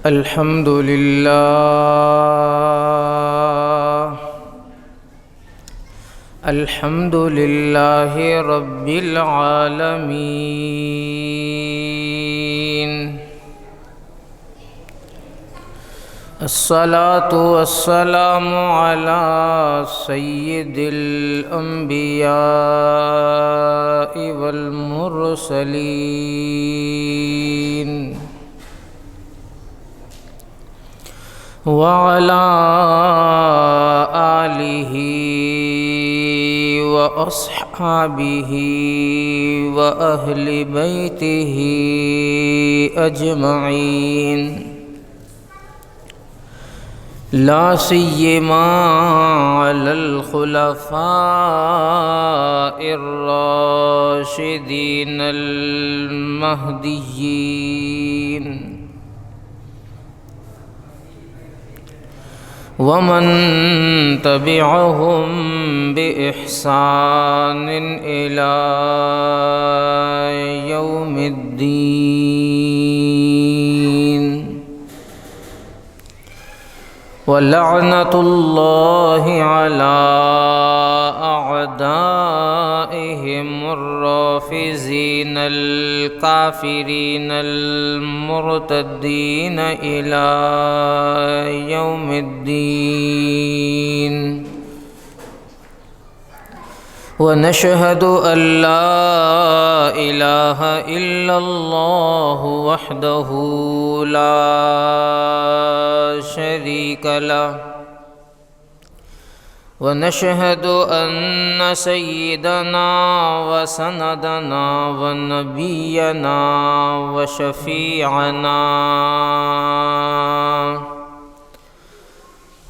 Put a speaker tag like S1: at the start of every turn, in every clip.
S1: الحمد لله رب العالمين، الصلاة والسلام على سيد الأنبياء والمرسلين وعلى آله وأصحابه وأهل بيته أجمعين، لا سيما على الخلفاء الراشدين المهديين ومن تبعهم بإحسان إلى يوم الدين، ولعنة الله على أعدائهم الرافزين الكافرين المرتدين إلى يوم الدين، ونشهد أن لا إله إلا الله وحده لا شريك له، ونشهد أن سيدنا وسندنا ونبينا وشفيعنا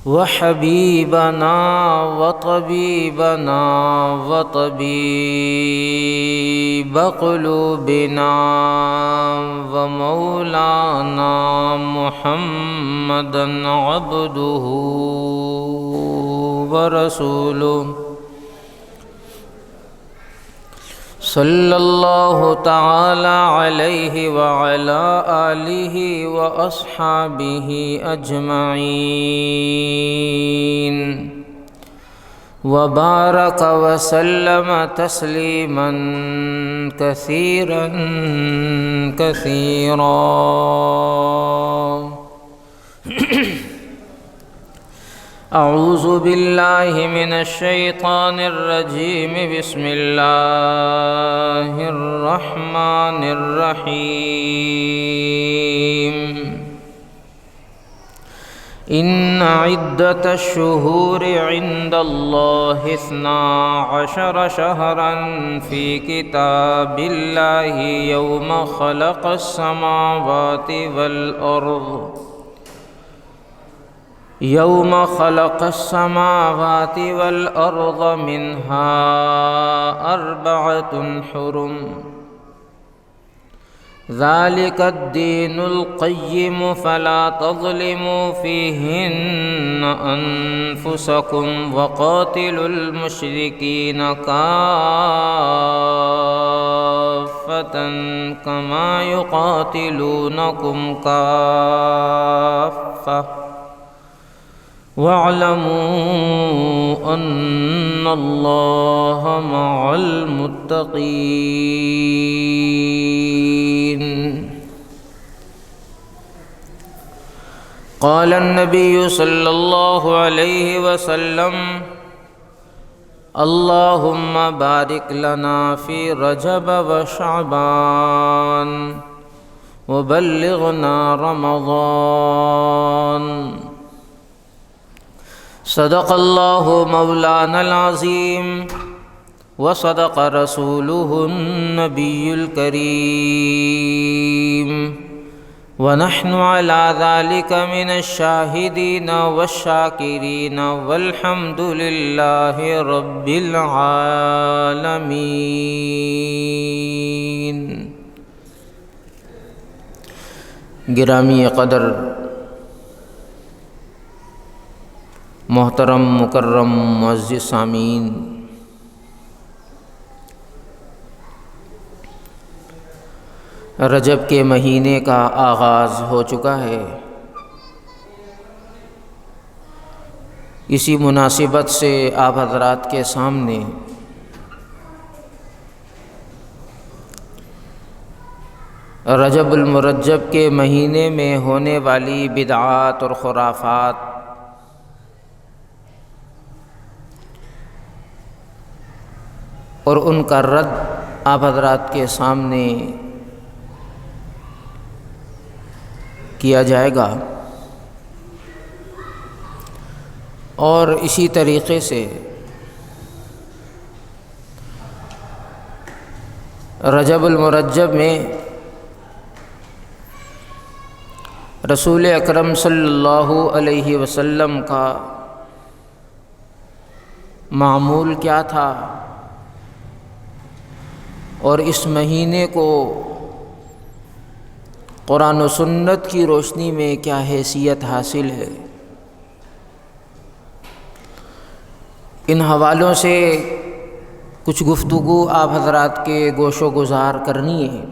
S1: وحبيبنا وطبيبنا وطبيب قلوبنا ومولانا محمدا عبده ورسوله، صلى الله تعالى عليه وعلى آله وأصحابه أجمعين، وبارك وسلم تسليما كثيرا كثيرا. أعوذ بالله من الشيطان الرجيم، بسم الله الرحمن الرحيم. إن عدة الشهور عند الله 12 شهرا في كتاب الله يوم خلق السماوات والأرض منها 4 حرم، ذلك الدين القيم، فلا تظلموا فيهن أنفسكم، وقاتلوا المشركين كافة كما يقاتلونكم كافة، واعلموا أن الله مع المتقين. قال النبي صلى الله عليه وسلم: اللهم بارك لنا في رجب وشعبان وبلغنا رمضان. صدق الله مولانا العظيم، وصدق رسوله النبي الكريم، ونحن على ذلك من الشاهدين والشاكرين، والحمد لله رب العالمين. گرامی قدر محترم مکرم معزز سامعین، رجب کے مہینے کا آغاز ہو چکا ہے۔ اسی مناسبت سے آپ حضرات کے سامنے رجب المرجب کے مہینے میں ہونے والی بدعات اور خرافات اور ان کا رد آپ حضرات کے سامنے کیا جائے گا، اور اسی طریقے سے رجب المرجب میں رسول اکرم صلی اللہ علیہ وسلم کا معمول کیا تھا، اور اس مہینے کو قرآن و سنت کی روشنی میں کیا حیثیت حاصل ہے، ان حوالوں سے کچھ گفتگو آپ حضرات کے گوش و گزار کرنی ہے۔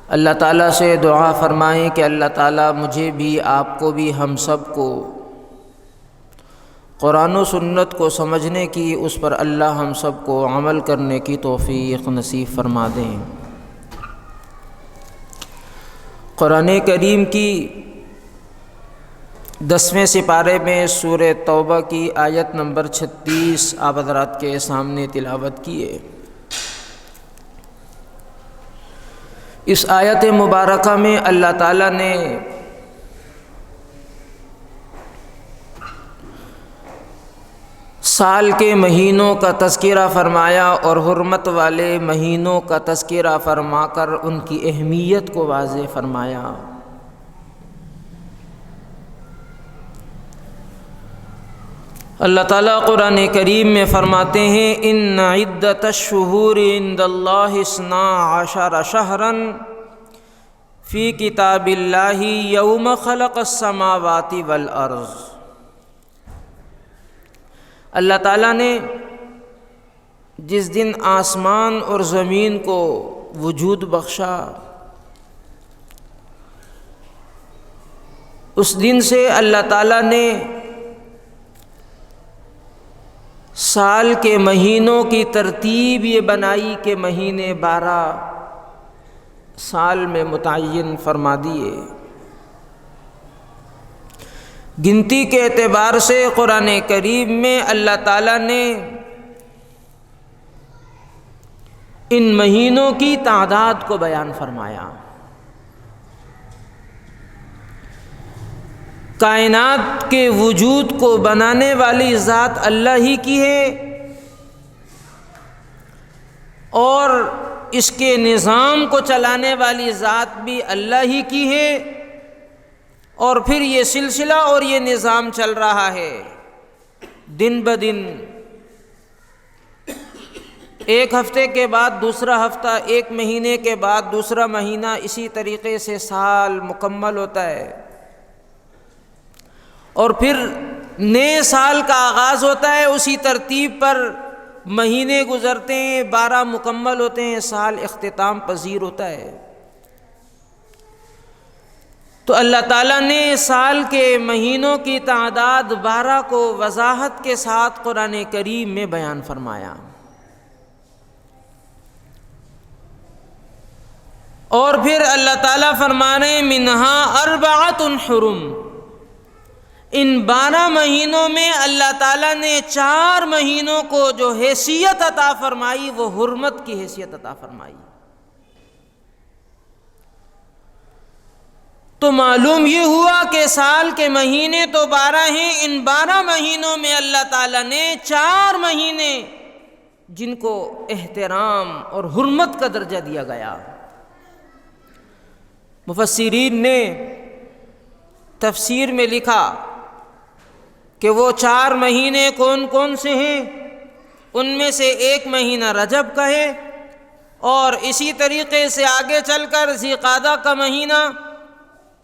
S1: اللہ تعالیٰ سے دعا فرمائیں کہ اللہ تعالیٰ مجھے بھی، آپ کو بھی، ہم سب کو قرآن و سنت کو سمجھنے کی، اس پر اللہ ہم سب کو عمل کرنے کی توفیق نصیب فرما دیں۔ قرآن کریم کی 10ویں سپارے میں سورہ توبہ کی آیت نمبر 36 آپ حضرات کے سامنے تلاوت کیے۔ اس آیت مبارکہ میں اللہ تعالیٰ نے سال کے مہینوں کا تذکرہ فرمایا اور حرمت والے مہینوں کا تذکرہ فرما کر ان کی اہمیت کو واضح فرمایا۔ اللہ تعالیٰ قرآن کریم میں فرماتے ہیں ان عدت الشہور عند اللہ 12 شہرا فی کتاب اللہ یوم خلق السماوات والارض۔ اللہ تعالیٰ نے جس دن آسمان اور زمین کو وجود بخشا، اس دن سے اللہ تعالیٰ نے سال کے مہینوں کی ترتیب یہ بنائی کہ مہینے 12 سال میں متعین فرما دیے۔ گنتی کے اعتبار سے قرآن کریم میں اللہ تعالیٰ نے ان مہینوں کی تعداد کو بیان فرمایا۔ کائنات کے وجود کو بنانے والی ذات اللہ ہی کی ہے، اور اس کے نظام کو چلانے والی ذات بھی اللہ ہی کی ہے، اور پھر یہ سلسلہ اور یہ نظام چل رہا ہے دن بدن، ایک ہفتے کے بعد دوسرا ہفتہ، ایک مہینے کے بعد دوسرا مہینہ، اسی طریقے سے سال مکمل ہوتا ہے، اور پھر نئے سال کا آغاز ہوتا ہے، اسی ترتیب پر مہینے گزرتے ہیں، 12 مکمل ہوتے ہیں، سال اختتام پذیر ہوتا ہے۔ تو اللہ تعالیٰ نے سال کے مہینوں کی تعداد 12 کو وضاحت کے ساتھ قرآن کریم میں بیان فرمایا، اور پھر اللہ تعالیٰ فرمانے منہا 4 حرم، ان 12 مہینوں میں اللہ تعالیٰ نے 4 مہینوں کو جو حیثیت عطا فرمائی وہ حرمت کی حیثیت عطا فرمائی۔ تو معلوم یہ ہوا کہ سال کے مہینے تو 12 ہیں، ان 12 مہینوں میں اللہ تعالیٰ نے 4 مہینے جن کو احترام اور حرمت کا درجہ دیا گیا۔ مفسرین نے تفسیر میں لکھا کہ وہ 4 مہینے کون کون سے ہیں، ان میں سے ایک مہینہ رجب کا ہے، اور اسی طریقے سے آگے چل کر ذی قعدہ کا مہینہ،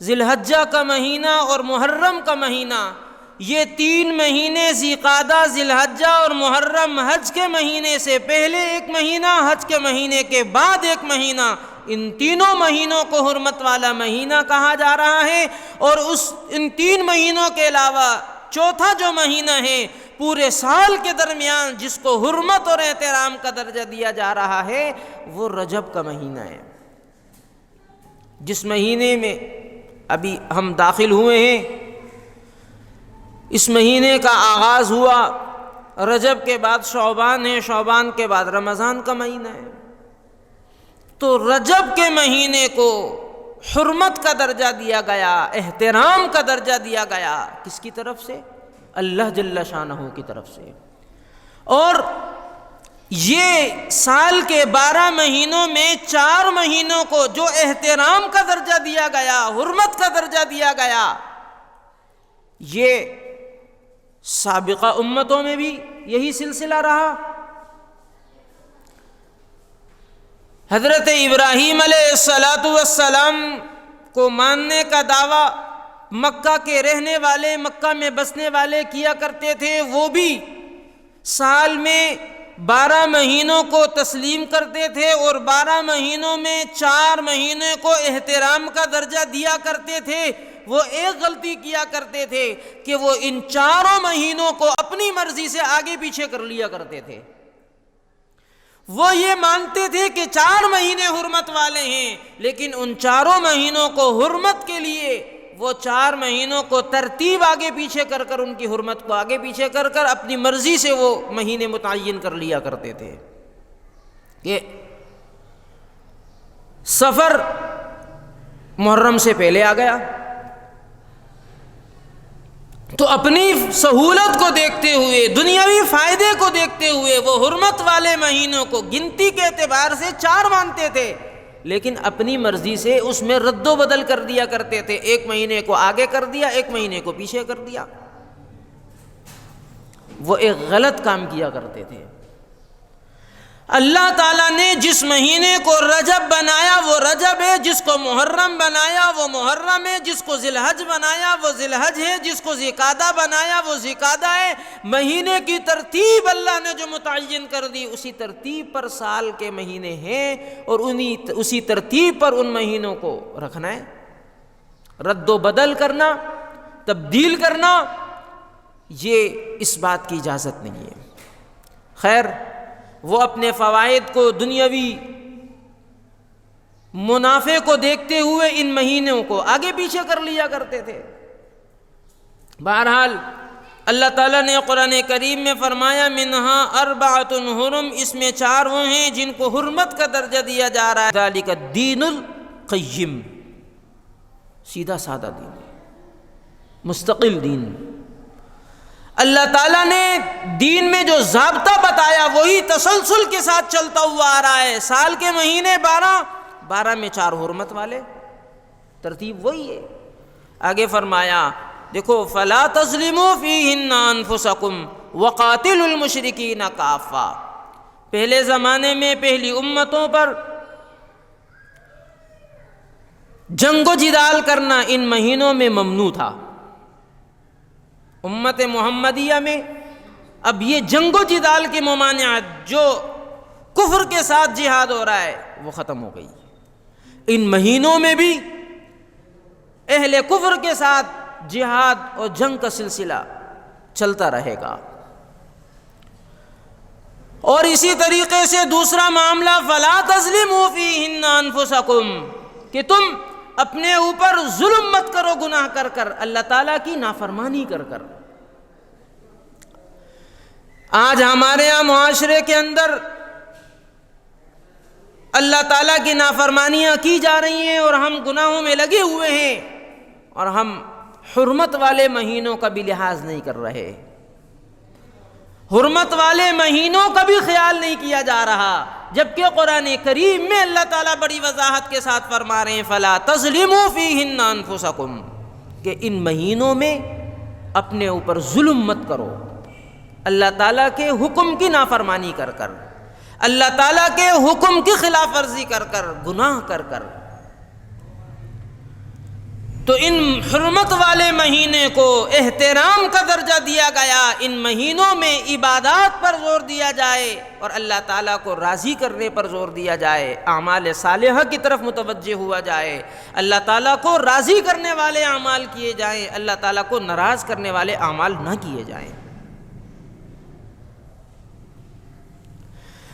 S1: ذی الحجہ کا مہینہ اور محرم کا مہینہ، یہ 3 مہینے ذی قعدہ، ذی الحجہ اور محرم، حج کے مہینے سے پہلے ایک مہینہ، حج کے مہینے کے بعد ایک مہینہ، ان تینوں مہینوں کو حرمت والا مہینہ کہا جا رہا ہے۔ اور ان 3 مہینوں کے علاوہ چوتھا جو مہینہ ہے پورے سال کے درمیان جس کو حرمت اور احترام کا درجہ دیا جا رہا ہے وہ رجب کا مہینہ ہے، جس مہینے میں ابھی ہم داخل ہوئے ہیں۔ اس مہینے کا آغاز ہوا، رجب کے بعد شعبان ہے، شعبان کے بعد رمضان کا مہینہ ہے۔ تو رجب کے مہینے کو حرمت کا درجہ دیا گیا، احترام کا درجہ دیا گیا، کس کی طرف سے؟ اللہ جل شانہ کی طرف سے۔ اور یہ سال کے 12 مہینوں میں 4 مہینوں کو جو احترام کا درجہ دیا گیا، حرمت کا درجہ دیا گیا، یہ سابقہ امتوں میں بھی یہی سلسلہ رہا۔ حضرت ابراہیم علیہ السلام کو ماننے کا دعویٰ مکہ کے رہنے والے، مکہ میں بسنے والے کیا کرتے تھے، وہ بھی سال میں 12 مہینوں کو تسلیم کرتے تھے اور 12 مہینوں میں 4 مہینے کو احترام کا درجہ دیا کرتے تھے۔ وہ ایک غلطی کیا کرتے تھے کہ وہ ان 4 مہینوں کو اپنی مرضی سے آگے پیچھے کر لیا کرتے تھے۔ وہ یہ مانتے تھے کہ 4 مہینے حرمت والے ہیں، لیکن ان 4 مہینوں کو حرمت کے لیے وہ 4 مہینوں کو ترتیب آگے پیچھے کر کر، ان کی حرمت کو آگے پیچھے کر کر اپنی مرضی سے وہ مہینے متعین کر لیا کرتے تھے کہ سفر محرم سے پہلے آ گیا تو اپنی سہولت کو دیکھتے ہوئے، دنیاوی فائدے کو دیکھتے ہوئے وہ حرمت والے مہینوں کو گنتی کے اعتبار سے 4 مانتے تھے، لیکن اپنی مرضی سے اس میں رد و بدل کر دیا کرتے تھے۔ ایک مہینے کو آگے کر دیا، ایک مہینے کو پیچھے کر دیا۔ وہ ایک غلط کام کیا کرتے تھے۔ اللہ تعالیٰ نے جس مہینے کو رجب بنایا وہ رجب ہے، جس کو محرم بنایا وہ محرم ہے، جس کو ذی الحج بنایا وہ ذی الحج ہے، جس کو ذی قعدہ بنایا وہ ذی قعدہ ہے۔ مہینے کی ترتیب اللہ نے جو متعین کر دی، اسی ترتیب پر سال کے مہینے ہیں اور اسی ترتیب پر ان مہینوں کو رکھنا ہے۔ رد و بدل کرنا، تبدیل کرنا، یہ اس بات کی اجازت نہیں ہے۔ خیر، وہ اپنے فوائد کو، دنیاوی منافع کو دیکھتے ہوئے ان مہینوں کو آگے پیچھے کر لیا کرتے تھے۔ بہرحال اللہ تعالیٰ نے قرآن کریم میں فرمایا منہا اربعۃ حرم، اس میں 4 وہ ہیں جن کو حرمت کا درجہ دیا جا رہا ہے۔ ذالک الدین القیم، سیدھا سادہ دین، مستقل دین۔ اللہ تعالیٰ نے دین میں جو ضابطہ بتایا وہی تسلسل کے ساتھ چلتا ہوا آ رہا ہے۔ سال کے مہینے 12 میں 4 حرمت والے، ترتیب وہی ہے۔ آگے فرمایا دیکھو فلا تظلموا فیہن انفسکم وقاتلوا المشرکین کافہ۔ پہلے زمانے میں پہلی امتوں پر جنگ و جدال کرنا ان مہینوں میں ممنوع تھا۔ امت محمدیہ میں اب یہ جنگ و جدال کی ممانعت، جو کفر کے ساتھ جہاد ہو رہا ہے، وہ ختم ہو گئی۔ ان مہینوں میں بھی اہل کفر کے ساتھ جہاد اور جنگ کا سلسلہ چلتا رہے گا۔ اور اسی طریقے سے دوسرا معاملہ فلا تظلموا فیہن انفسکم، کہ تم اپنے اوپر ظلم مت کرو گناہ کر کر، اللہ تعالیٰ کی نافرمانی کر کر۔ آج ہمارے یہاں معاشرے کے اندر اللہ تعالیٰ کی نافرمانیاں کی جا رہی ہیں اور ہم گناہوں میں لگے ہوئے ہیں، اور ہم حرمت والے مہینوں کا بھی لحاظ نہیں کر رہے، حرمت والے مہینوں کا بھی خیال نہیں کیا جا رہا، جبکہ قرآن کریم میں اللہ تعالیٰ بڑی وضاحت کے ساتھ فرما رہے ہیں فلا تظلموا فیہن انفسکم، کہ ان مہینوں میں اپنے اوپر ظلم مت کرو، اللہ تعالیٰ کے حکم کی نافرمانی کر کر، اللہ تعالیٰ کے حکم کی خلاف ورزی کر کر، گناہ کر کر۔ تو ان حرمت والے مہینے کو احترام کا درجہ دیا گیا، ان مہینوں میں عبادات پر زور دیا جائے اور اللہ تعالیٰ کو راضی کرنے پر زور دیا جائے، اعمال صالحہ کی طرف متوجہ ہوا جائے، اللہ تعالیٰ کو راضی کرنے والے اعمال کیے جائیں، اللہ تعالیٰ کو ناراض کرنے والے اعمال نہ کیے جائیں۔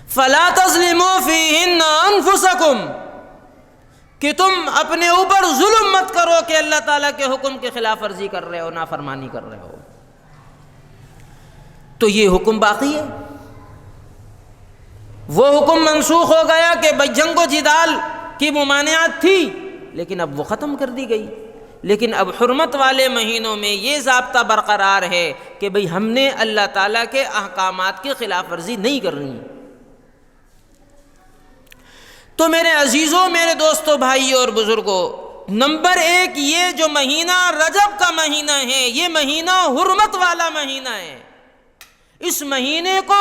S1: فَلَا تَظْلِمُوا فِيهِنَّ أَنفُسَكُمْ، کہ تم اپنے اوپر ظلم مت کرو کہ اللہ تعالیٰ کے حکم کے خلاف ورزی کر رہے ہو، نافرمانی کر رہے ہو۔ تو یہ حکم باقی ہے، وہ حکم منسوخ ہو گیا کہ جنگ و جدال کی ممانعت تھی لیکن اب وہ ختم کر دی گئی، لیکن اب حرمت والے مہینوں میں یہ ضابطہ برقرار ہے کہ بھئی ہم نے اللہ تعالیٰ کے احکامات کی خلاف ورزی نہیں کرنی۔ تو میرے عزیزوں، میرے دوستوں، بھائیوں اور بزرگوں، نمبر ایک، یہ جو مہینہ رجب کا مہینہ ہے یہ مہینہ حرمت والا مہینہ ہے۔ اس مہینے کو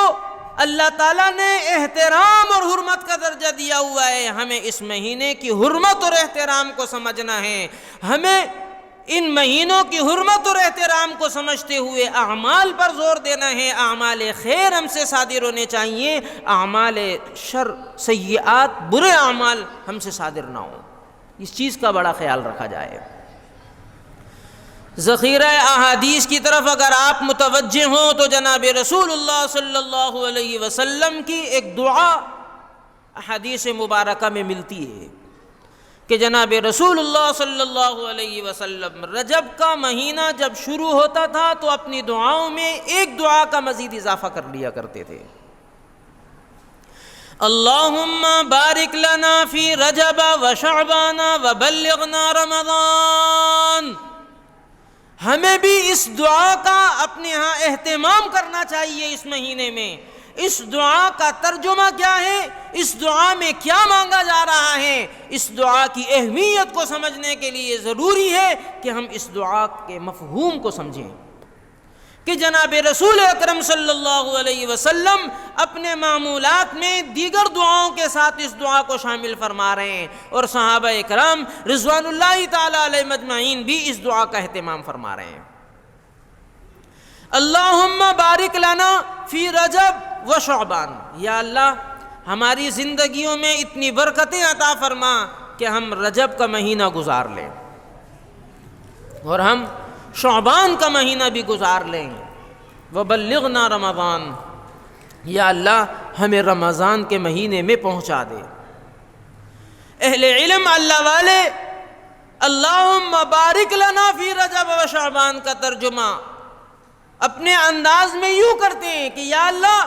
S1: اللہ تعالیٰ نے احترام اور حرمت کا درجہ دیا ہوا ہے، ہمیں اس مہینے کی حرمت اور احترام کو سمجھنا ہے، ہمیں ان مہینوں کی حرمت اور احترام کو سمجھتے ہوئے اعمال پر زور دینا ہے، اعمال خیر ہم سے صادر ہونے چاہیے، اعمال شر، سیئات، برے اعمال ہم سے صادر نہ ہوں، اس چیز کا بڑا خیال رکھا جائے۔ ذخیرہ احادیث کی طرف اگر آپ متوجہ ہوں تو جناب رسول اللہ صلی اللہ علیہ وسلم کی ایک دعا احادیث مبارکہ میں ملتی ہے کہ جناب رسول اللہ صلی اللہ علیہ وسلم رجب کا مہینہ جب شروع ہوتا تھا تو اپنی دعاؤں میں ایک دعا کا مزید اضافہ کر لیا کرتے تھے، اللہم بارک لنا فی رجب و شعبان و بلغنا رمضان۔ ہمیں بھی اس دعا کا اپنے ہاں اہتمام کرنا چاہیے اس مہینے میں۔ اس دعا کا ترجمہ کیا ہے، اس دعا میں کیا مانگا جا رہا ہے، اس دعا کی اہمیت کو سمجھنے کے لیے ضروری ہے کہ ہم اس دعا کے مفہوم کو سمجھیں کہ جناب رسول اکرم صلی اللہ علیہ وسلم اپنے معمولات میں دیگر دعاؤں کے ساتھ اس دعا کو شامل فرما رہے ہیں، اور صحابہ اکرام رضوان اللہ تعالی علیہ مجمعین بھی اس دعا کا اہتمام فرما رہے ہیں۔ اللہم بارک لنا فی رجب و شعبان، یا اللہ ہماری زندگیوں میں اتنی برکتیں عطا فرما کہ ہم رجب کا مہینہ گزار لیں اور ہم شعبان کا مہینہ بھی گزار لیں، وبلغنا رمضان، یا اللہ ہمیں رمضان کے مہینے میں پہنچا دے۔ اہل علم اللہ والے اللہم بارک لنا فی رجب و شعبان کا ترجمہ اپنے انداز میں یوں کرتے ہیں کہ یا اللہ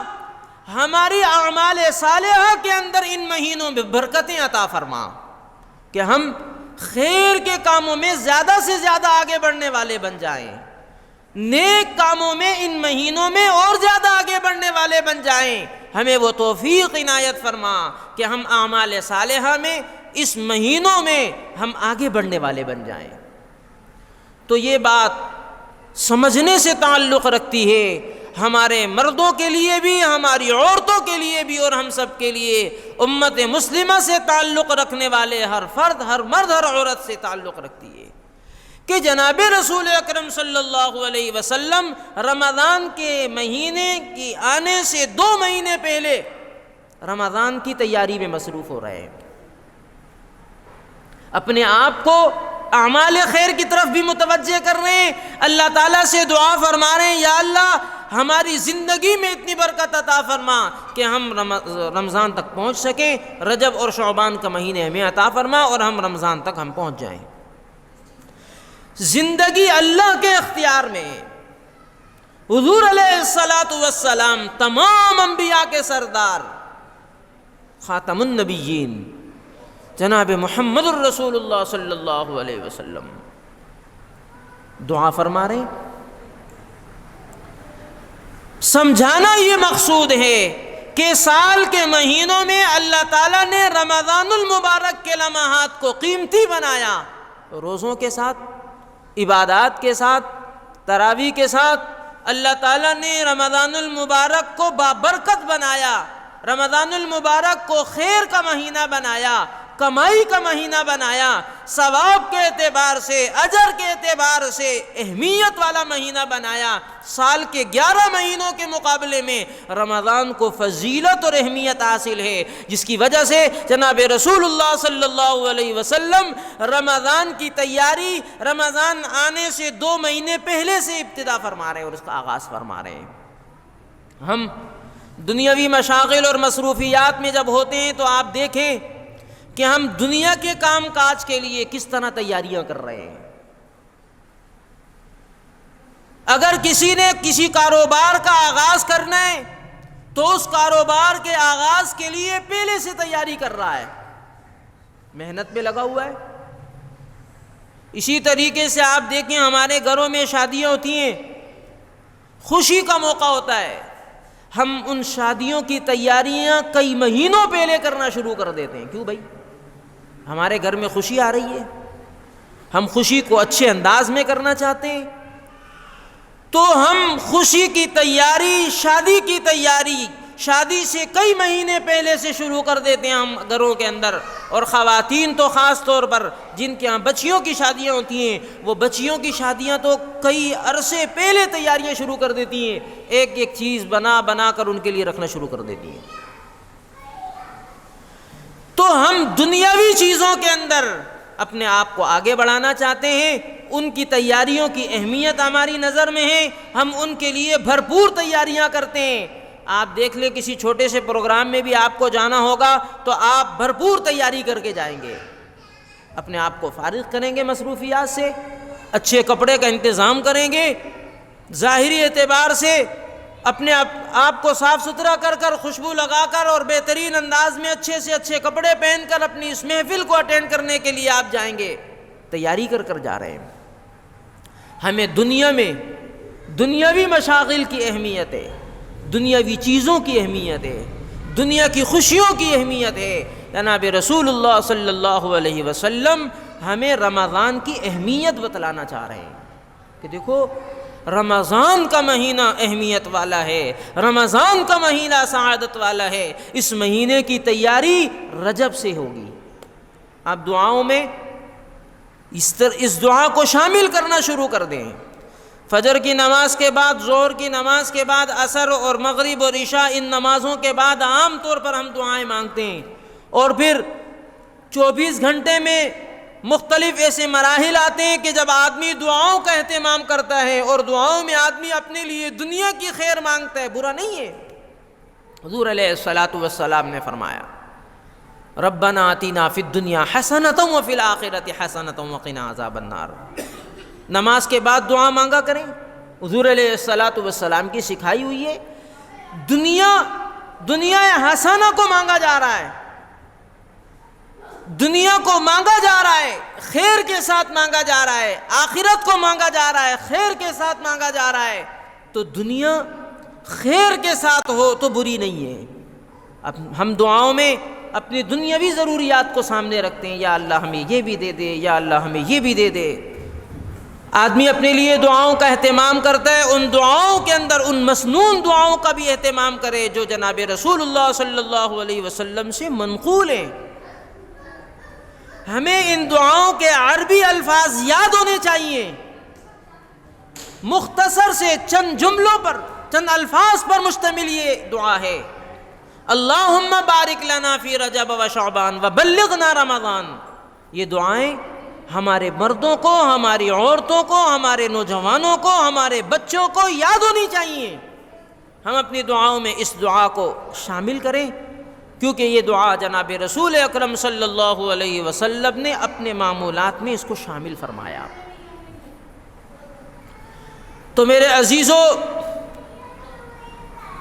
S1: ہماری اعمال صالحہ کے اندر ان مہینوں میں برکتیں عطا فرما کہ ہم خیر کے کاموں میں زیادہ سے زیادہ آگے بڑھنے والے بن جائیں، نیک کاموں میں ان مہینوں میں اور زیادہ آگے بڑھنے والے بن جائیں، ہمیں وہ توفیق عنایت فرما کہ ہم اعمال صالحہ میں اس مہینوں میں ہم آگے بڑھنے والے بن جائیں۔ تو یہ بات سمجھنے سے تعلق رکھتی ہے، ہمارے مردوں کے لیے بھی، ہماری عورتوں کے لیے بھی، اور ہم سب کے لیے، امت مسلمہ سے تعلق رکھنے والے ہر فرد، ہر مرد، ہر عورت سے تعلق رکھتی ہے کہ جناب رسول اکرم صلی اللہ علیہ وسلم رمضان کے مہینے کی آنے سے 2 مہینے پہلے رمضان کی تیاری میں مصروف ہو رہے ہیں، اپنے آپ کو اعمال خیر کی طرف بھی متوجہ کر رہے ہیں، اللہ تعالیٰ سے دعا فرما رہے ہیں یا اللہ ہماری زندگی میں اتنی برکت عطا فرما کہ ہم رمضان تک پہنچ سکیں، رجب اور شعبان کا مہینے ہمیں عطا فرما اور ہم رمضان تک ہم پہنچ جائیں۔ زندگی اللہ کے اختیار میں ہے۔ حضور علیہ الصلاۃ والسلام تمام انبیاء کے سردار، خاتم النبیین جناب محمد الرسول اللہ صلی اللہ علیہ وسلم دعا فرما رہے ہیں۔ سمجھانا یہ مقصود ہے کہ سال کے مہینوں میں اللہ تعالیٰ نے رمضان المبارک کے لمحات کو قیمتی بنایا، روزوں کے ساتھ، عبادات کے ساتھ، تراویح کے ساتھ اللہ تعالیٰ نے رمضان المبارک کو بابرکت بنایا، رمضان المبارک کو خیر کا مہینہ بنایا، کمائی کا مہینہ بنایا، ثواب کے اعتبار سے، اجر کے اعتبار سے اہمیت والا مہینہ بنایا، سال کے 11 مہینوں کے مقابلے میں رمضان کو فضیلت اور اہمیت حاصل ہے، جس کی وجہ سے جناب رسول اللہ صلی اللہ علیہ وسلم رمضان کی تیاری رمضان آنے سے 2 مہینے پہلے سے ابتدا فرما رہے ہیں اور اس کا آغاز فرما رہے ہیں۔ ہم دنیاوی مشاغل اور مصروفیات میں جب ہوتے ہیں تو آپ دیکھیں کہ ہم دنیا کے کام کاج کے لیے کس طرح تیاریاں کر رہے ہیں۔ اگر کسی نے کسی کاروبار کا آغاز کرنا ہے تو اس کاروبار کے آغاز کے لیے پہلے سے تیاری کر رہا ہے، محنت پہ لگا ہوا ہے۔ اسی طریقے سے آپ دیکھیں ہمارے گھروں میں شادیاں ہوتی ہیں، خوشی کا موقع ہوتا ہے، ہم ان شادیوں کی تیاریاں کئی مہینوں پہلے کرنا شروع کر دیتے ہیں۔ کیوں بھائی؟ ہمارے گھر میں خوشی آ رہی ہے، ہم خوشی کو اچھے انداز میں کرنا چاہتے ہیں، تو ہم خوشی کی تیاری، شادی کی تیاری شادی سے کئی مہینے پہلے سے شروع کر دیتے ہیں ہم گھروں کے اندر۔ اور خواتین تو خاص طور پر جن کے ہاں بچیوں کی شادیاں ہوتی ہیں، وہ بچیوں کی شادیاں تو کئی عرصے پہلے تیاریاں شروع کر دیتی ہیں، ایک ایک چیز بنا بنا کر ان کے لیے رکھنا شروع کر دیتی ہیں۔ تو ہم دنیاوی چیزوں کے اندر اپنے آپ کو آگے بڑھانا چاہتے ہیں، ان کی تیاریوں کی اہمیت ہماری نظر میں ہے، ہم ان کے لیے بھرپور تیاریاں کرتے ہیں۔ آپ دیکھ لیں کسی چھوٹے سے پروگرام میں بھی آپ کو جانا ہوگا تو آپ بھرپور تیاری کر کے جائیں گے، اپنے آپ کو فارغ کریں گے مصروفیات سے، اچھے کپڑے کا انتظام کریں گے، ظاہری اعتبار سے اپنے آپ کو صاف ستھرا کر کر، خوشبو لگا کر اور بہترین انداز میں اچھے سے اچھے کپڑے پہن کر اپنی اس محفل کو اٹینڈ کرنے کے لیے آپ جائیں گے، تیاری کر کر جا رہے ہیں۔ ہمیں دنیا میں دنیاوی مشاغل کی اہمیت ہے، دنیاوی چیزوں کی اہمیت ہے، دنیا کی خوشیوں کی اہمیت ہے۔ جناب رسول اللہ صلی اللہ علیہ وسلم ہمیں رمضان کی اہمیت بتلانا چاہ رہے ہیں کہ دیکھو رمضان کا مہینہ اہمیت والا ہے، رمضان کا مہینہ سعادت والا ہے، اس مہینے کی تیاری رجب سے ہوگی۔ آپ دعاؤں میں اس دعا کو شامل کرنا شروع کر دیں۔ فجر کی نماز کے بعد، ظہر کی نماز کے بعد، عصر اور مغرب اور عشاء، ان نمازوں کے بعد عام طور پر ہم دعائیں مانگتے ہیں، اور پھر 24 گھنٹے میں مختلف ایسے مراحل آتے ہیں کہ جب آدمی دعاؤں کا اہتمام کرتا ہے اور دعاؤں میں آدمی اپنے لیے دنیا کی خیر مانگتا ہے، برا نہیں ہے۔ حضور علیہ الصلاۃ والسلام نے فرمایا ربنا آتنا فی الدنیا حسنۃ وفی الآخرۃ حسنۃ وقنا عذاب النار۔ نماز کے بعد دعا مانگا کریں، حضور علیہ الصلاۃ والسلام کی سکھائی ہوئی ہے۔ دنیا حسنہ کو مانگا جا رہا ہے، دنیا کو مانگا جا رہا ہے، خیر کے ساتھ مانگا جا رہا ہے، آخرت کو مانگا جا رہا ہے، خیر کے ساتھ مانگا جا رہا ہے، تو دنیا خیر کے ساتھ ہو تو بری نہیں ہے۔ اب ہم دعاؤں میں اپنی دنیاوی ضروریات کو سامنے رکھتے ہیں، یا اللہ ہمیں یہ بھی دے دے، یا اللہ ہمیں یہ بھی دے دے۔ آدمی اپنے لیے دعاؤں کا اہتمام کرتا ہے، ان دعاؤں کے اندر ان مسنون دعاؤں کا بھی اہتمام کرے جو جناب رسول اللہ صلی اللہ علیہ وسلم سے منقول ہیں۔ ہمیں ان دعاؤں کے عربی الفاظ یاد ہونے چاہیے، مختصر سے چند جملوں پر، چند الفاظ پر مشتمل یہ دعا ہے۔ اللہم بارک لنا فی رجب و شعبان وبلغنا رمضان۔ یہ دعائیں ہمارے مردوں کو، ہماری عورتوں کو، ہمارے نوجوانوں کو، ہمارے بچوں کو یاد ہونی چاہیے۔ ہم اپنی دعاؤں میں اس دعا کو شامل کریں، کیونکہ یہ دعا جناب رسول اکرم صلی اللہ علیہ وسلم نے اپنے معمولات میں اس کو شامل فرمایا۔ تو میرے عزیزو،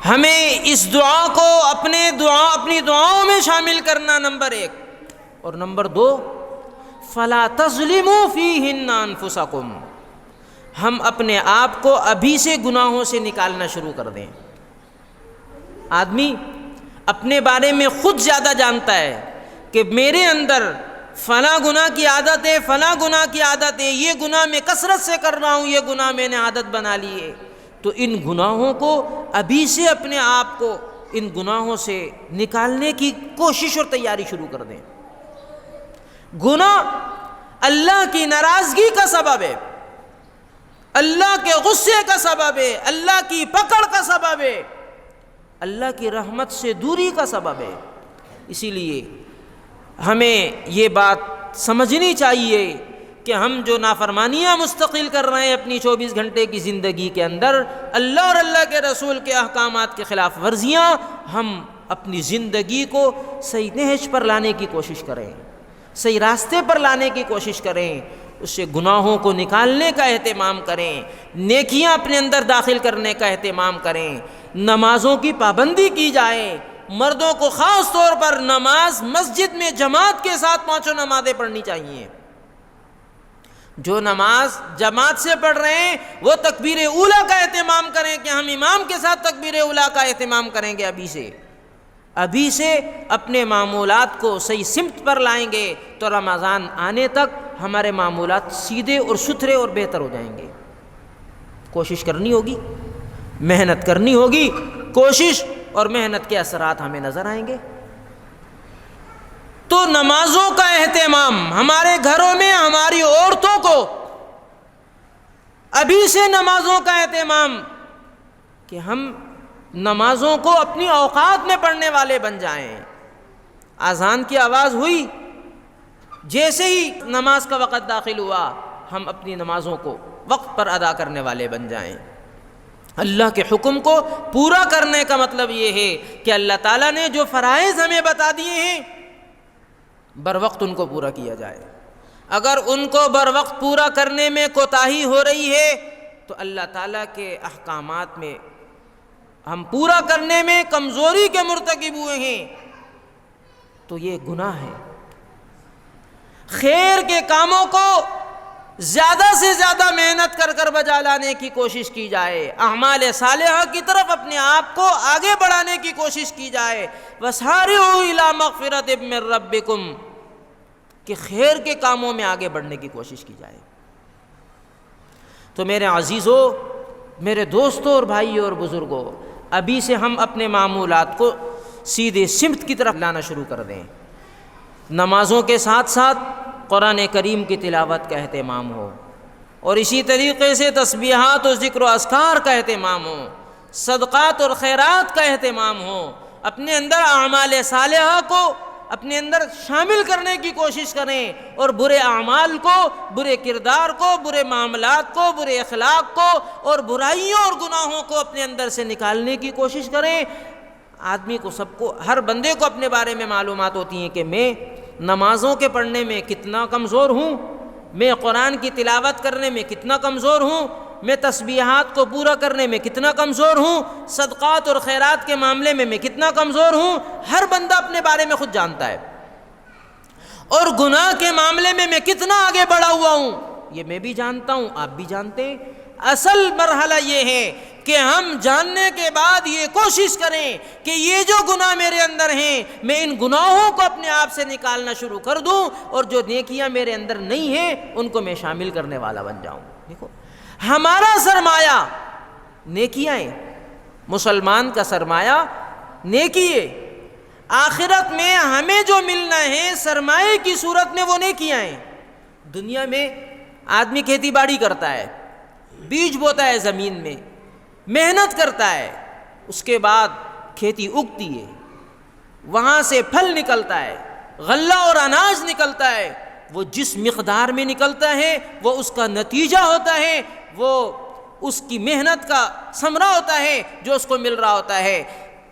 S1: ہمیں اس دعا کو اپنی دعاؤں میں شامل کرنا، نمبر 1، اور نمبر 2، فلا تظلموا فیہن انفسکم، ہم اپنے آپ کو ابھی سے گناہوں سے نکالنا شروع کر دیں۔ آدمی اپنے بارے میں خود زیادہ جانتا ہے کہ میرے اندر فلاں گناہ کی عادت ہے، فلاں گناہ کی عادت ہے، یہ گناہ میں کثرت سے کر رہا ہوں، یہ گناہ میں نے عادت بنا لی ہے۔ تو ان گناہوں کو ابھی سے اپنے آپ کو ان گناہوں سے نکالنے کی کوشش اور تیاری شروع کر دیں۔ گناہ اللہ کی ناراضگی کا سبب ہے، اللہ کے غصے کا سبب ہے، اللہ کی پکڑ کا سبب ہے، اللہ کی رحمت سے دوری کا سبب ہے۔ اسی لیے ہمیں یہ بات سمجھنی چاہیے کہ ہم جو نافرمانیاں مستقل کر رہے ہیں اپنی 24 گھنٹے کی زندگی کے اندر، اللہ اور اللہ کے رسول کے احکامات کے خلاف ورزیاں، ہم اپنی زندگی کو صحیح نہج پر لانے کی کوشش کریں، صحیح راستے پر لانے کی کوشش کریں، اس سے گناہوں کو نکالنے کا اہتمام کریں، نیکیاں اپنے اندر داخل کرنے کا اہتمام کریں، نمازوں کی پابندی کی جائے، مردوں کو خاص طور پر نماز مسجد میں جماعت کے ساتھ 5 نمازیں پڑھنی چاہیے۔ جو نماز جماعت سے پڑھ رہے ہیں وہ تکبیر اولیٰ کا اہتمام کریں کہ ہم امام کے ساتھ تکبیر اولیٰ کا اہتمام کریں گے، ابھی سے اپنے معمولات کو صحیح سمت پر لائیں گے تو رمضان آنے تک ہمارے معمولات سیدھے اور ستھرے اور بہتر ہو جائیں گے۔ کوشش کرنی ہوگی، محنت کرنی ہوگی، کوشش اور محنت کے اثرات ہمیں نظر آئیں گے۔ تو نمازوں کا اہتمام ہمارے گھروں میں، ہماری عورتوں کو ابھی سے نمازوں کا اہتمام کہ ہم نمازوں کو اپنی اوقات میں پڑھنے والے بن جائیں۔ اذان کی آواز ہوئی، جیسے ہی نماز کا وقت داخل ہوا ہم اپنی نمازوں کو وقت پر ادا کرنے والے بن جائیں۔ اللہ کے حکم کو پورا کرنے کا مطلب یہ ہے کہ اللہ تعالیٰ نے جو فرائض ہمیں بتا دیے ہیں بر وقت ان کو پورا کیا جائے۔ اگر ان کو بر وقت پورا کرنے میں کوتاہی ہو رہی ہے تو اللہ تعالیٰ کے احکامات میں ہم پورا کرنے میں کمزوری کے مرتکب ہوئے ہیں تو یہ گناہ ہے۔ خیر کے کاموں کو زیادہ سے زیادہ محنت کر کر بجا لانے کی کوشش کی جائے، اعمال صالحہ کی طرف اپنے آپ کو آگے بڑھانے کی کوشش کی جائے۔ وَسَارِعُوا إِلَىٰ مَغْفِرَةٍ مِّن رَبِّكُمْ، کہ خیر کے کاموں میں آگے بڑھنے کی کوشش کی جائے۔ تو میرے عزیزوں، میرے دوستوں اور بھائیوں اور بزرگوں، ابھی سے ہم اپنے معمولات کو سیدھے سمت کی طرف لانا شروع کر دیں۔ نمازوں کے ساتھ ساتھ قرآن کریم کی تلاوت کا اہتمام ہو، اور اسی طریقے سے تسبیحات و ذکر و اذکار کا اہتمام ہو، صدقات اور خیرات کا اہتمام ہو، اپنے اندر اعمال صالحہ کو اپنے اندر شامل کرنے کی کوشش کریں، اور برے اعمال کو، برے کردار کو، برے معاملات کو، برے اخلاق کو اور برائیوں اور گناہوں کو اپنے اندر سے نکالنے کی کوشش کریں۔ آدمی کو، سب کو، ہر بندے کو اپنے بارے میں معلومات ہوتی ہیں کہ میں نمازوں کے پڑھنے میں کتنا کمزور ہوں، میں قرآن کی تلاوت کرنے میں کتنا کمزور ہوں، میں تسبیحات کو پورا کرنے میں کتنا کمزور ہوں، صدقات اور خیرات کے معاملے میں میں کتنا کمزور ہوں۔ ہر بندہ اپنے بارے میں خود جانتا ہے، اور گناہ کے معاملے میں میں کتنا آگے بڑھا ہوا ہوں یہ میں بھی جانتا ہوں، آپ بھی جانتے ہیں۔ اصل مرحلہ یہ ہے کہ ہم جاننے کے بعد یہ کوشش کریں کہ یہ جو گناہ میرے اندر ہیں میں ان گناہوں کو اپنے آپ سے نکالنا شروع کر دوں، اور جو نیکیاں میرے اندر نہیں ہیں ان کو میں شامل کرنے والا بن جاؤں۔ دیکھو، ہمارا سرمایہ نیکیاں ہیں، مسلمان کا سرمایہ نیکی ہے۔ آخرت میں ہمیں جو ملنا ہے سرمایہ کی صورت میں وہ نیکیاں ہیں۔ دنیا میں آدمی کھیتی باڑی کرتا ہے، بیج بوتا ہے، زمین میں محنت کرتا ہے، اس کے بعد کھیتی اگتی ہے، وہاں سے پھل نکلتا ہے، غلہ اور اناج نکلتا ہے، وہ جس مقدار میں نکلتا ہے وہ اس کا نتیجہ ہوتا ہے، وہ اس کی محنت کا ثمرہ ہوتا ہے جو اس کو مل رہا ہوتا ہے۔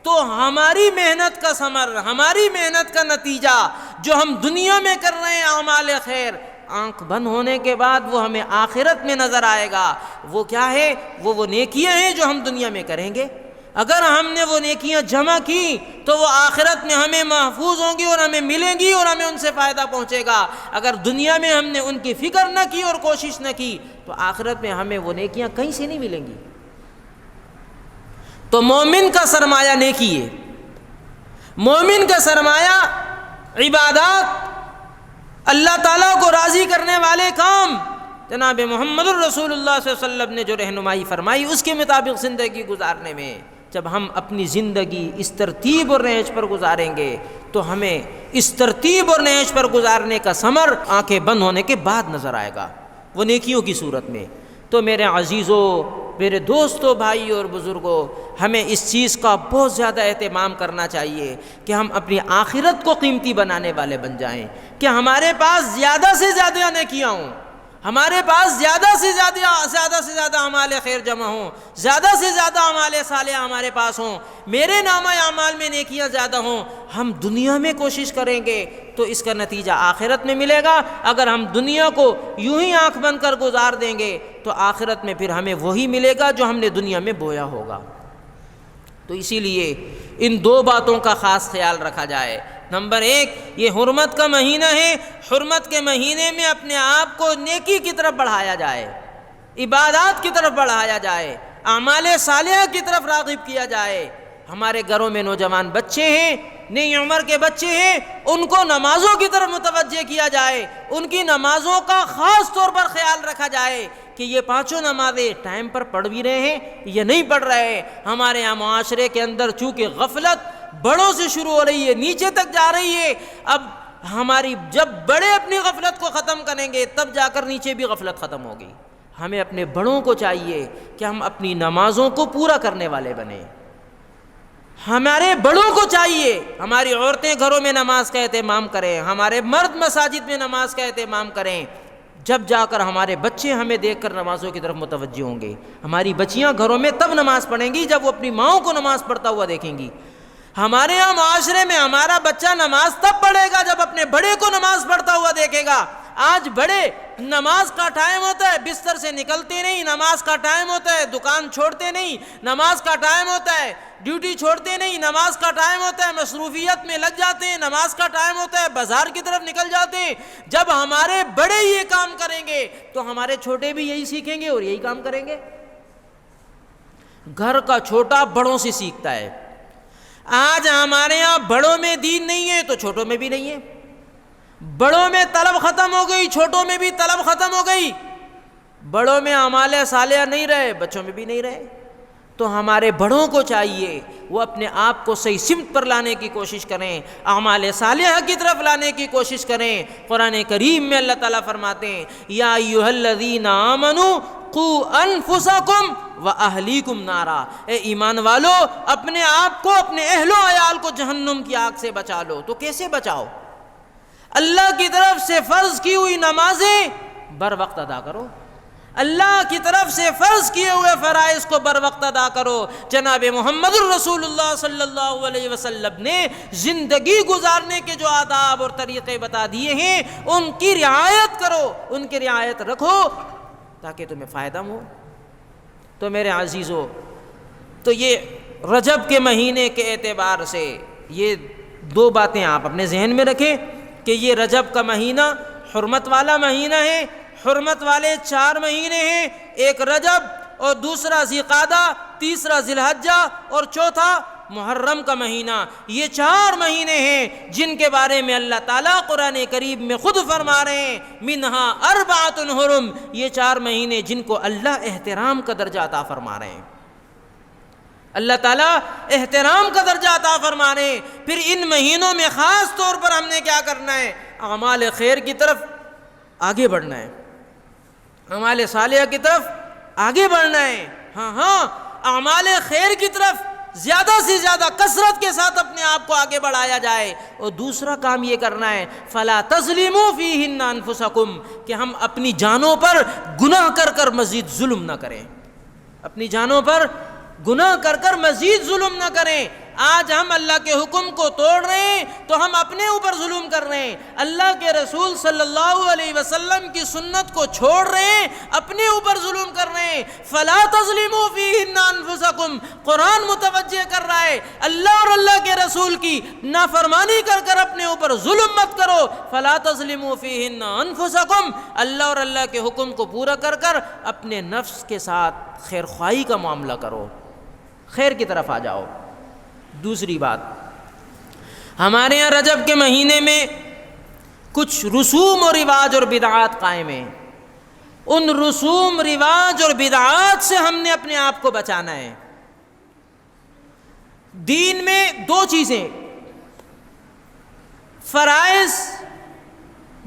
S1: تو ہماری محنت کا ثمر، ہماری محنت کا نتیجہ جو ہم دنیا میں کر رہے ہیں اعمال خیر، آنکھ بند ہونے کے بعد وہ ہمیں آخرت میں نظر آئے گا۔ وہ کیا ہے؟ وہ نیکیاں ہیں جو ہم دنیا میں کریں گے۔ اگر ہم نے وہ نیکیاں جمع کی تو وہ آخرت میں ہمیں محفوظ ہوں گی اور ہمیں ملیں گی اور ہمیں ان سے فائدہ پہنچے گا۔ اگر دنیا میں ہم نے ان کی فکر نہ کی اور کوشش نہ کی تو آخرت میں ہمیں وہ نیکیاں کہیں سے نہیں ملیں گی۔ تو مومن کا سرمایہ نیکی ہے، مومن کا سرمایہ عبادات، اللہ تعالیٰ کو راضی کرنے والے کام۔ جناب محمد الرسول اللہ صلی اللہ علیہ وسلم نے جو رہنمائی فرمائی اس کے مطابق زندگی گزارنے میں جب ہم اپنی زندگی اس ترتیب اور نہج پر گزاریں گے تو ہمیں اس ترتیب اور نہج پر گزارنے کا ثمر آنکھیں بند ہونے کے بعد نظر آئے گا، وہ نیکیوں کی صورت میں۔ تو میرے عزیزوں، میرے دوستوں، بھائی اور بزرگوں، ہمیں اس چیز کا بہت زیادہ اہتمام کرنا چاہیے کہ ہم اپنی آخرت کو قیمتی بنانے والے بن جائیں، کہ ہمارے پاس زیادہ سے زیادہ نیکیاں ہوں، ہمارے پاس زیادہ سے زیادہ اعمال خیر جمع ہوں، زیادہ سے زیادہ اعمال صالحہ ہمارے پاس ہوں، میرے نامہ اعمال میں نیکیاں زیادہ ہوں۔ ہم دنیا میں کوشش کریں گے تو اس کا نتیجہ آخرت میں ملے گا۔ اگر ہم دنیا کو یوں ہی آنکھ بند کر گزار دیں گے تو آخرت میں پھر ہمیں وہی ملے گا جو ہم نے دنیا میں بویا ہوگا۔ تو اسی لیے ان دو باتوں کا خاص خیال رکھا جائے۔ نمبر 1، یہ حرمت کا مہینہ ہے، حرمت کے مہینے میں اپنے آپ کو نیکی کی طرف بڑھایا جائے، عبادات کی طرف بڑھایا جائے، اعمال صالحہ کی طرف راغب کیا جائے۔ ہمارے گھروں میں نوجوان بچے ہیں، نئی عمر کے بچے ہیں، ان کو نمازوں کی طرف متوجہ کیا جائے، ان کی نمازوں کا خاص طور پر خیال رکھا جائے کہ یہ 5 نمازیں ٹائم پر پڑھ بھی رہے ہیں یا نہیں پڑھ رہے ہیں۔ ہمارے یہاں معاشرے کے اندر چونکہ غفلت بڑوں سے شروع ہو رہی ہے، نیچے تک جا رہی ہے، اب جب بڑے اپنی غفلت کو ختم کریں گے تب جا کر نیچے بھی غفلت ختم ہوگی۔ ہمیں اپنے بڑوں کو چاہیے کہ ہم اپنی نمازوں کو پورا کرنے والے بنیں۔ ہمارے بڑوں کو چاہیے ہماری عورتیں گھروں میں نماز کا اہتمام کریں، ہمارے مرد مساجد میں نماز کا اہتمام کریں، جب جا کر ہمارے بچے ہمیں دیکھ کر نمازوں کی طرف متوجہ ہوں گے۔ ہماری بچیاں گھروں میں تب نماز پڑھیں گی جب وہ اپنی ماؤں کو نماز پڑھتا ہوا دیکھیں گی۔ ہمارے یہاں معاشرے میں ہمارا بچہ نماز تب پڑھے گا جب اپنے بڑے کو نماز پڑھتا ہوا دیکھے گا۔ آج بڑے نماز کا ٹائم ہوتا ہے بستر سے نکلتے نہیں، نماز کا ٹائم ہوتا ہے دکان چھوڑتے نہیں، نماز کا ٹائم ہوتا ہے ڈیوٹی چھوڑتے نہیں، نماز کا ٹائم ہوتا ہے مصروفیت میں لگ جاتے ہیں، نماز کا ٹائم ہوتا ہے بازار کی طرف نکل جاتے ہیں۔ جب ہمارے بڑے یہ کام کریں گے تو ہمارے چھوٹے بھی یہی سیکھیں گے اور یہی کام کریں گے۔ گھر کا چھوٹا بڑوں سے سیکھتا ہے۔ آج ہمارے ہاں بڑوں میں دین نہیں ہے تو چھوٹوں میں بھی نہیں ہے، بڑوں میں طلب ختم ہو گئی چھوٹوں میں بھی طلب ختم ہو گئی، بڑوں میں اعمال صالحہ نہیں رہے بچوں میں بھی نہیں رہے۔ تو ہمارے بڑوں کو چاہیے وہ اپنے آپ کو صحیح سمت پر لانے کی کوشش کریں، اعمال صالحہ کی طرف لانے کی کوشش کریں۔ قرآن کریم میں اللہ تعالیٰ فرماتے ہیں یا ایھا الذین آمنوا قوا انفسکم واہلیکم نارا، اے ایمان والو اپنے آپ کو اپنے اہل و عیال کو جہنم کی آگ سے بچا لو۔ تو کیسے بچاؤ؟ اللہ کی طرف سے فرض کی ہوئی نمازیں بر وقت ادا کرو، اللہ کی طرف سے فرض کیے ہوئے فرائض کو بر وقت ادا کرو۔ جناب محمد الرسول اللہ صلی اللہ علیہ وسلم نے زندگی گزارنے کے جو آداب اور طریقے بتا دیے ہیں ان کی رعایت کرو، ان کی رعایت رکھو تاکہ تمہیں فائدہ ہو۔ تو میرے عزیزو، تو یہ رجب کے مہینے کے اعتبار سے یہ 2 باتیں آپ اپنے ذہن میں رکھیں کہ یہ رجب کا مہینہ حرمت والا مہینہ ہے۔ حرمت والے 4 مہینے ہیں، ایک رجب اور دوسرا ذی القعدہ، تیسرا ذی الحجہ اور چوتھا محرم کا مہینہ۔ یہ 4 مہینے ہیں جن کے بارے میں اللہ تعالیٰ قرآن کریم میں خود فرما رہے ہیں منہا اربعۃ حرم، یہ 4 مہینے جن کو اللہ احترام کا درجہ عطا فرما رہے ہیں، اللہ تعالیٰ احترام کا درجہ عطا فرما رہے ہیں۔ پھر ان مہینوں میں خاص طور پر ہم نے کیا کرنا ہے؟ اعمال خیر کی طرف آگے بڑھنا ہے، اعمال صالحہ کی طرف آگے بڑھنا ہے۔ ہاں اعمال خیر کی طرف زیادہ سے زیادہ کثرت کے ساتھ اپنے آپ کو آگے بڑھایا جائے۔ اور دوسرا کام یہ کرنا ہے فلا تظلموا فیہن انفسکم، کہ ہم اپنی جانوں پر گناہ کر کر مزید ظلم نہ کریں، اپنی جانوں پر گناہ کر کر مزید ظلم نہ کریں۔ آج ہم اللہ کے حکم کو توڑ رہے ہیں تو ہم اپنے اوپر ظلم کر رہے ہیں، اللہ کے رسول صلی اللہ علیہ وسلم کی سنت کو چھوڑ رہے ہیں، اپنے اوپر ظلم کر رہے ہیں۔ فلا تظلموا فیہن انفسکم، قرآن متوجہ کر رہا ہے اللہ اور اللہ کے رسول کی نافرمانی کر کر اپنے اوپر ظلم مت کرو۔ فلا تظلموا فیہن انفسکم، اللہ اور اللہ کے حکم کو پورا کر کر اپنے نفس کے ساتھ خیر خواہی کا معاملہ کرو، خیر کی طرف آ جاؤ۔ دوسری بات، ہمارے یہاں رجب کے مہینے میں کچھ رسوم و رواج اور بدعات قائم ہیں، ان رسوم رواج اور بدعات سے ہم نے اپنے آپ کو بچانا ہے۔ دین میں دو چیزیں، فرائض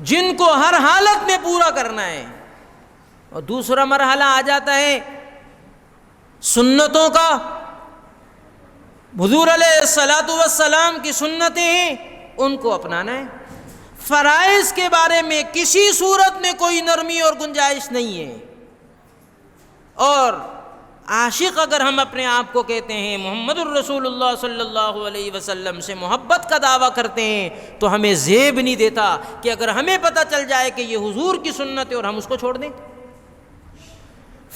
S1: جن کو ہر حالت میں پورا کرنا ہے، اور دوسرا مرحلہ آ جاتا ہے سنتوں کا۔ حضور علیہ الصلاۃ والسلام کی سنتیں ہیں، ان کو اپنانا ہے۔ فرائض کے بارے میں کسی صورت میں کوئی نرمی اور گنجائش نہیں ہے۔ اور عاشق اگر ہم اپنے آپ کو کہتے ہیں، محمد الرسول اللہ صلی اللہ علیہ وسلم سے محبت کا دعویٰ کرتے ہیں، تو ہمیں زیب نہیں دیتا کہ اگر ہمیں پتہ چل جائے کہ یہ حضور کی سنت ہے اور ہم اس کو چھوڑ دیں۔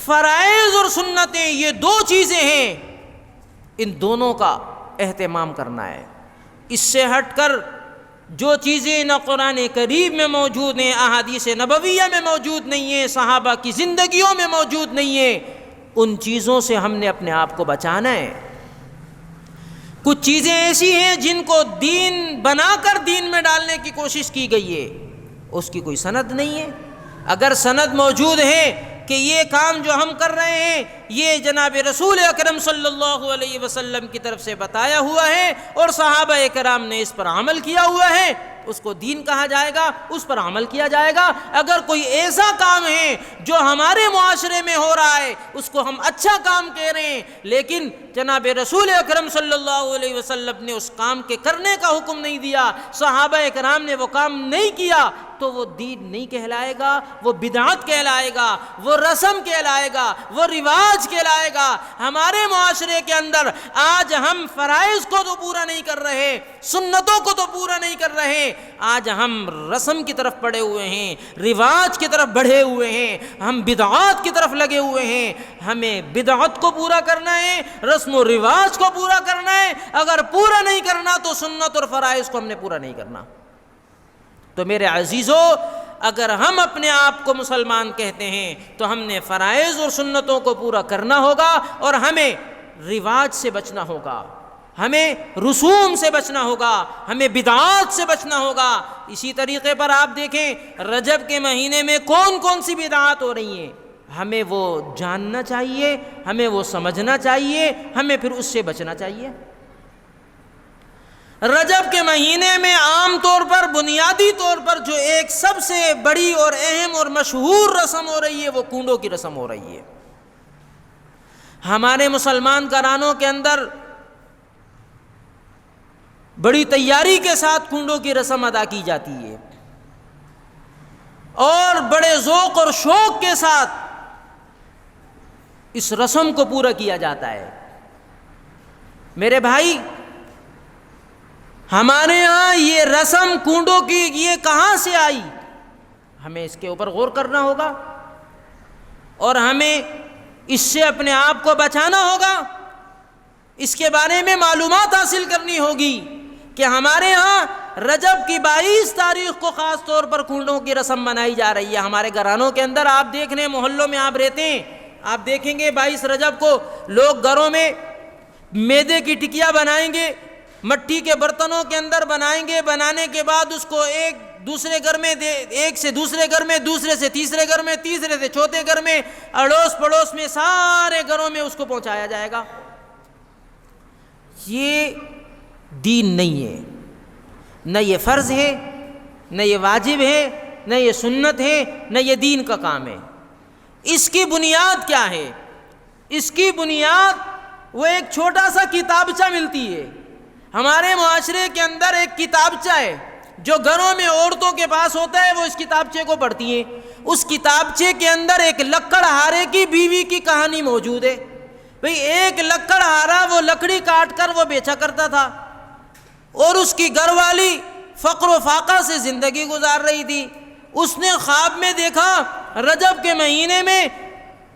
S1: فرائض اور سنتیں یہ دو چیزیں ہیں، ان دونوں کا اہتمام کرنا ہے۔ اس سے ہٹ کر جو چیزیں نہ قرآن کریم میں موجود ہیں، احادیث نبویہ میں موجود نہیں ہیں، صحابہ کی زندگیوں میں موجود نہیں ہیں، ان چیزوں سے ہم نے اپنے آپ کو بچانا ہے۔ کچھ چیزیں ایسی ہیں جن کو دین بنا کر دین میں ڈالنے کی کوشش کی گئی ہے، اس کی کوئی سند نہیں ہے۔ اگر سند موجود ہے کہ یہ کام جو ہم کر رہے ہیں یہ جناب رسول اکرم صلی اللہ علیہ وسلم کی طرف سے بتایا ہوا ہے اور صحابہ کرام نے اس پر عمل کیا ہوا ہے، اس کو دین کہا جائے گا، اس پر عمل کیا جائے گا۔ اگر کوئی ایسا کام ہے جو ہمارے معاشرے میں ہو رہا ہے، اس کو ہم اچھا کام کہہ رہے ہیں، لیکن جناب رسول اکرم صلی اللہ علیہ وسلم نے اس کام کے کرنے کا حکم نہیں دیا، صحابہ کرام نے وہ کام نہیں کیا، تو وہ دین نہیں کہلائے گا، وہ بدعت کہلائے گا، وہ رسم کہلائے گا، وہ رواج کہلائے گا۔ ہمارے معاشرے کے اندر آج ہم فرائض کو تو پورا نہیں کر رہے، سنتوں کو تو پورا نہیں کر رہے، آج ہم رسم کی طرف پڑے ہوئے ہیں، رواج کی طرف بڑھے ہوئے ہیں، ہم بدعات کی طرف لگے ہوئے ہیں۔ ہمیں بدعت کو پورا کرنا ہے، رسم و رواج کو پورا کرنا ہے۔ اگر پورا نہیں کرنا تو سنت اور فرائض کو ہم نے پورا نہیں کرنا۔ تو میرے عزیزو، اگر ہم اپنے آپ کو مسلمان کہتے ہیں تو ہم نے فرائض اور سنتوں کو پورا کرنا ہوگا، اور ہمیں رواج سے بچنا ہوگا، ہمیں رسوم سے بچنا ہوگا، ہمیں بدعات سے بچنا ہوگا۔ اسی طریقے پر آپ دیکھیں رجب کے مہینے میں کون کون سی بدعات ہو رہی ہیں، ہمیں وہ جاننا چاہیے، ہمیں وہ سمجھنا چاہیے، ہمیں پھر اس سے بچنا چاہیے۔ رجب کے مہینے میں عام طور پر بنیادی طور پر جو ایک سب سے بڑی اور اہم اور مشہور رسم ہو رہی ہے وہ کنڈوں کی رسم ہو رہی ہے۔ ہمارے مسلمان گھرانوں کے اندر بڑی تیاری کے ساتھ کنڈوں کی رسم ادا کی جاتی ہے، اور بڑے ذوق اور شوق کے ساتھ اس رسم کو پورا کیا جاتا ہے۔ میرے بھائی، ہمارے ہاں یہ رسم کنڈوں کی یہ کہاں سے آئی؟ ہمیں اس کے اوپر غور کرنا ہوگا، اور ہمیں اس سے اپنے آپ کو بچانا ہوگا۔ اس کے بارے میں معلومات حاصل کرنی ہوگی کہ ہمارے ہاں رجب کی 22 تاریخ کو خاص طور پر کنڈوں کی رسم منائی جا رہی ہے۔ ہمارے گھرانوں کے اندر آپ دیکھ رہے ہیں، محلوں میں آپ رہتے ہیں، آپ دیکھیں گے 22 رجب کو لوگ گھروں میں میدے کی ٹکیاں بنائیں گے، مٹی کے برتنوں کے اندر بنائیں گے، بنانے کے بعد اس کو ایک دوسرے گھر میں ایک سے دوسرے گھر میں، دوسرے سے تیسرے گھر میں، تیسرے سے چوتھے گھر میں، اڑوس پڑوس میں سارے گھروں میں اس کو پہنچایا جائے گا۔ یہ دین نہیں ہے، نہ یہ فرض ہے، نہ یہ واجب ہے، نہ یہ سنت ہے، نہ یہ دین کا کام ہے۔ اس کی بنیاد کیا ہے؟ اس کی بنیاد وہ ایک چھوٹا سا کتابچہ ملتی ہے۔ ہمارے معاشرے کے اندر ایک کتابچہ ہے جو گھروں میں عورتوں کے پاس ہوتا ہے، وہ اس کتابچے کو پڑھتی ہیں۔ اس کتابچے کے اندر ایک لکڑہارے کی بیوی کی کہانی موجود ہے۔ بھئی ایک لکڑہارا وہ لکڑی کاٹ کر وہ بیچا کرتا تھا، اور اس کی گھر والی فقر و فاقہ سے زندگی گزار رہی تھی۔ اس نے خواب میں دیکھا رجب کے مہینے میں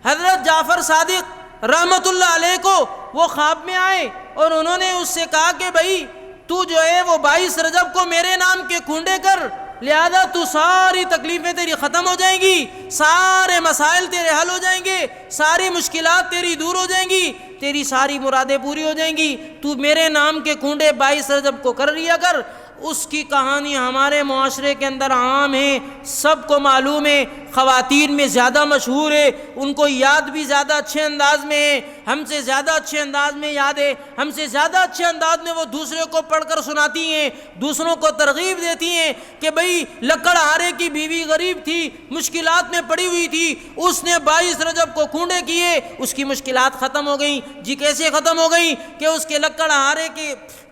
S1: حضرت جعفر صادق رحمت اللہ علیہ کو وہ خواب میں آئے، اور انہوں نے اس سے کہا کہ بھائی تو جو ہے وہ 22 رجب کو میرے نام کے کنڈے کر، لہذا تو ساری تکلیفیں تیری ختم ہو جائیں گی، سارے مسائل تیرے حل ہو جائیں گے، ساری مشکلات تیری دور ہو جائیں گی، تیری ساری مرادیں پوری ہو جائیں گی، تو میرے نام کے کنڈے 22 رجب کو کر لیا کر۔ اس کی کہانی ہمارے معاشرے کے اندر عام ہے، سب کو معلوم ہے، خواتین میں زیادہ مشہور ہے، ان کو یاد بھی زیادہ اچھے انداز میں ہے، ہم سے زیادہ اچھے انداز میں یاد ہے، ہم سے زیادہ اچھے انداز میں وہ دوسرے کو پڑھ کر سناتی ہیں، دوسروں کو ترغیب دیتی ہیں کہ بھئی لکڑہارے کی بیوی غریب تھی، مشکلات میں پڑی ہوئی تھی، اس نے 22 رجب کو کونڈے کیے، اس کی مشکلات ختم ہو گئیں۔ جی کیسے ختم ہو گئیں؟ کہ اس کے لکڑہارے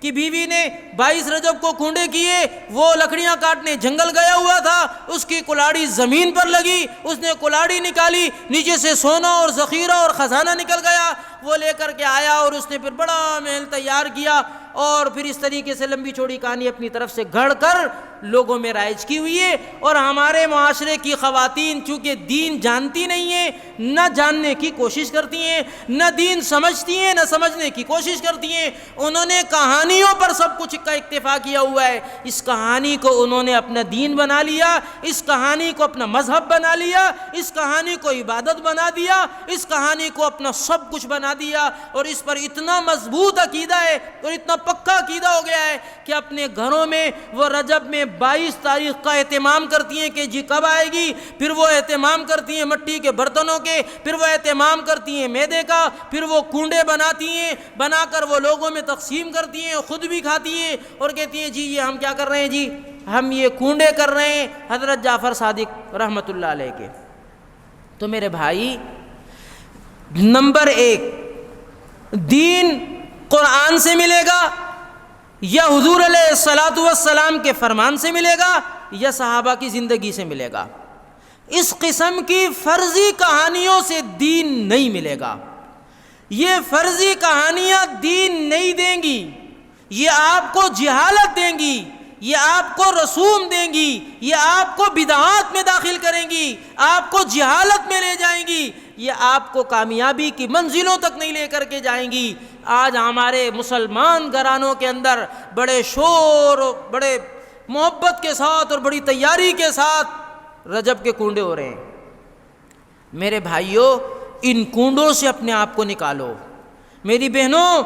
S1: کی بیوی نے 22 رجب کو کونڈے کیے، وہ لکڑیاں کاٹنے جنگل گیا ہوا تھا، اس کی کلاڑی زمین پر لگی، اس نے کلاڑی نکالی، نیچے سے سونا اور ذخیرہ اور خزانہ نکل گیا، وہ لے کر کے آیا اور اس نے پھر بڑا محل تیار کیا، اور پھر اس طریقے سے لمبی چوڑی کہانی اپنی طرف سے گھڑ کر لوگوں میں رائج کی ہوئی ہے۔ اور ہمارے معاشرے کی خواتین چونکہ دین جانتی نہیں ہیں، نہ جاننے کی کوشش کرتی ہیں، نہ دین سمجھتی ہیں، نہ سمجھنے کی کوشش کرتی ہیں، انہوں نے کہانیوں پر سب کچھ کا اکتفا کیا ہوا ہے، اس کہانی کو انہوں نے اپنا دین بنا لیا، اس کہانی کو اپنا مذہب بنا لیا، اس کہانی کو عبادت بنا دیا، اس کہانی کو اپنا سب کچھ بنا دیا، اور اس پر اتنا مضبوط عقیدہ ہے اور اتنا پکا عقیدہ ہو گیا ہے کہ اپنے گھروں میں وہ رجب میں 22 تاریخ کا اہتمام کرتی ہیں کہ جی کب آئے گی، پھر وہ اہتمام کرتی ہیں مٹی کے برتنوں کے، پھر وہ اہتمام کرتی ہیں میدے کا، پھر وہ کنڈے بناتی ہیں، بنا کر وہ لوگوں میں تقسیم کرتی ہیں، خود بھی کھاتی ہیں، اور کہتی ہیں جی یہ ہم کیا کر رہے ہیں، جی ہم یہ کنڈے کر رہے ہیں حضرت جعفر صادق رحمۃ اللہ علیہ کے۔ تو میرے بھائی، نمبر 1، دین قرآن سے ملے گا یا حضور علیہ الصلاۃ والسلام کے فرمان سے ملے گا یا صحابہ کی زندگی سے ملے گا۔ اس قسم کی فرضی کہانیوں سے دین نہیں ملے گا۔ یہ فرضی کہانیاں دین نہیں دیں گی، یہ آپ کو جہالت دیں گی، یہ آپ کو رسوم دیں گی، یہ آپ کو بدعات میں داخل کریں گی، آپ کو جہالت میں لے جائیں گی، یہ آپ کو کامیابی کی منزلوں تک نہیں لے کر کے جائیں گی۔ آج ہمارے مسلمان گھرانوں کے اندر بڑے شور، بڑے محبت کے ساتھ اور بڑی تیاری کے ساتھ رجب کے کنڈے ہو رہے ہیں۔ میرے بھائیوں، ان کنڈوں سے اپنے آپ کو نکالو۔ میری بہنوں،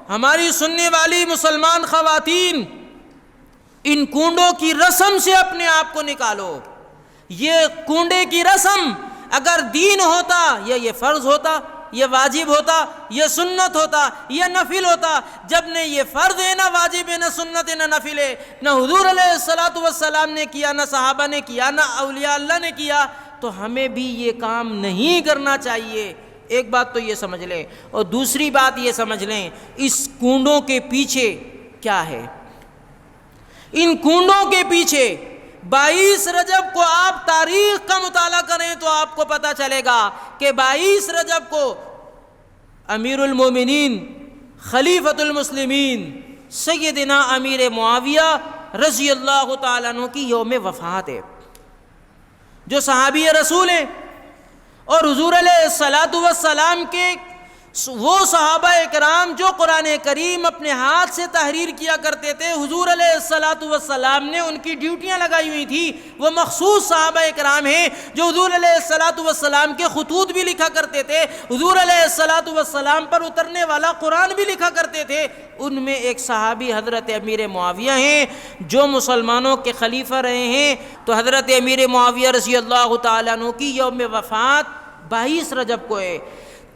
S1: ہماری سننے والی مسلمان خواتین، ان کنڈوں کی رسم سے اپنے آپ کو نکالو۔ یہ کنڈے کی رسم اگر دین ہوتا، یا یہ فرض ہوتا، یہ واجب ہوتا، یہ سنت ہوتا، یہ نفل ہوتا۔ جب نے یہ فرض ہے، نہ واجب ہے، نہ سنت ہے، نہ نفل ہے، نہ حضور علیہ الصلاۃ والسلام نے کیا، نہ صحابہ نے کیا، نہ اولیاء اللہ نے کیا، تو ہمیں بھی یہ کام نہیں کرنا چاہیے۔ ایک بات تو یہ سمجھ لیں، اور دوسری بات یہ سمجھ لیں، اس کنڈوں کے پیچھے کیا ہے۔ ان کنڈوں کے پیچھے 22 رجب کو آپ تاریخ کا مطالعہ کریں تو آپ کو پتہ چلے گا کہ 22 رجب کو امیر المومنین خلیفۃ المسلمین سیدنا امیر معاویہ رضی اللہ تعالیٰ عنہ کی یوم وفات ہے، جو صحابی رسول ہیں، اور حضور علیہ الصلاۃ والسلام کے وہ صحابہ اکرام جو قرآن کریم اپنے ہاتھ سے تحریر کیا کرتے تھے، حضور علیہ الصلاۃ والسلام نے ان کی ڈیوٹیاں لگائی ہوئی تھی۔ وہ مخصوص صحابہ اکرام ہیں جو حضور علیہ الصلاۃ والسلام کے خطوط بھی لکھا کرتے تھے، حضور علیہ الصلاۃ والسلام پر اترنے والا قرآن بھی لکھا کرتے تھے۔ ان میں ایک صحابی حضرت امیر معاویہ ہیں جو مسلمانوں کے خلیفہ رہے ہیں۔ تو حضرت امیر معاویہ رضی اللہ تعالیٰ عنہ کی یوم وفات 22 رجب کو ہے۔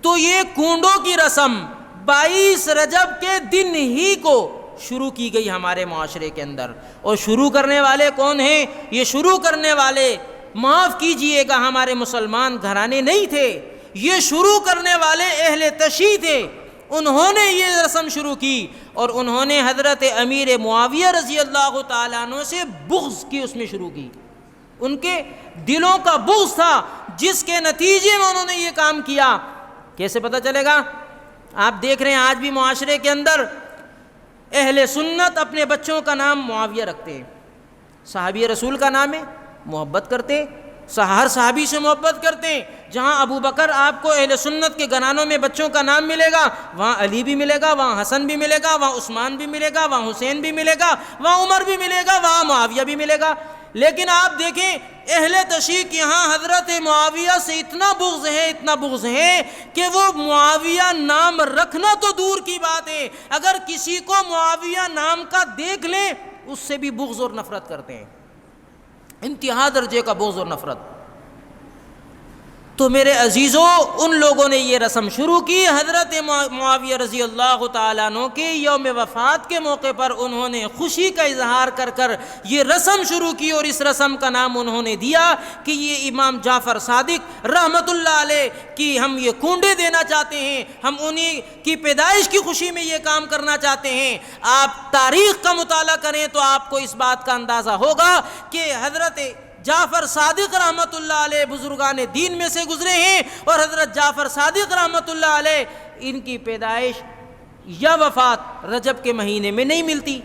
S1: تو یہ کنڈوں کی رسم 22 رجب کے دن ہی کو شروع کی گئی ہمارے معاشرے کے اندر، اور شروع کرنے والے کون ہیں؟ یہ شروع کرنے والے، معاف کیجئے گا، ہمارے مسلمان گھرانے نہیں تھے، یہ شروع کرنے والے اہل تشیع تھے۔ انہوں نے یہ رسم شروع کی، اور انہوں نے حضرت امیر معاویہ رضی اللہ تعالیٰ عنہ سے بغض کی اس میں شروع کی۔ ان کے دلوں کا بغض تھا، جس کے نتیجے میں انہوں نے یہ کام کیا۔ کیسے پتہ چلے گا؟ آپ دیکھ رہے ہیں آج بھی معاشرے کے اندر اہل سنت اپنے بچوں کا نام معاویہ رکھتے ہیں، صحابی رسول کا نام ہے، محبت کرتے، ہر صحابی سے محبت کرتے ہیں۔ جہاں ابو بکر آپ کو اہل سنت کے گھرانوں میں بچوں کا نام ملے گا، وہاں علی بھی ملے گا، وہاں حسن بھی ملے گا، وہاں عثمان بھی ملے گا، وہاں حسین بھی ملے گا، وہاں عمر بھی ملے گا، وہاں معاویہ بھی ملے گا۔ لیکن آپ دیکھیں اہل تشیع کے ہاں حضرت معاویہ سے اتنا بغض ہے کہ وہ معاویہ نام رکھنا تو دور کی بات ہے، اگر کسی کو معاویہ نام کا دیکھ لیں اس سے بھی بغض اور نفرت کرتے ہیں، انتہا درجے کا بغض اور نفرت۔ تو میرے عزیزوں، ان لوگوں نے یہ رسم شروع کی۔ حضرت معاویہ رضی اللہ تعالیٰ عنہ کے یوم وفات کے موقع پر انہوں نے خوشی کا اظہار کر کر یہ رسم شروع کی، اور اس رسم کا نام انہوں نے دیا کہ یہ امام جعفر صادق رحمۃ اللہ علیہ کی ہم یہ کنڈے دینا چاہتے ہیں، ہم انہی کی پیدائش کی خوشی میں یہ کام کرنا چاہتے ہیں۔ آپ تاریخ کا مطالعہ کریں تو آپ کو اس بات کا اندازہ ہوگا کہ حضرت جعفر صادق رحمۃ اللہ علیہ بزرگان دین میں سے گزرے ہیں، اور حضرت جعفر صادق رحمۃ اللہ علیہ ان کی پیدائش یا وفات رجب کے مہینے میں نہیں ملتی،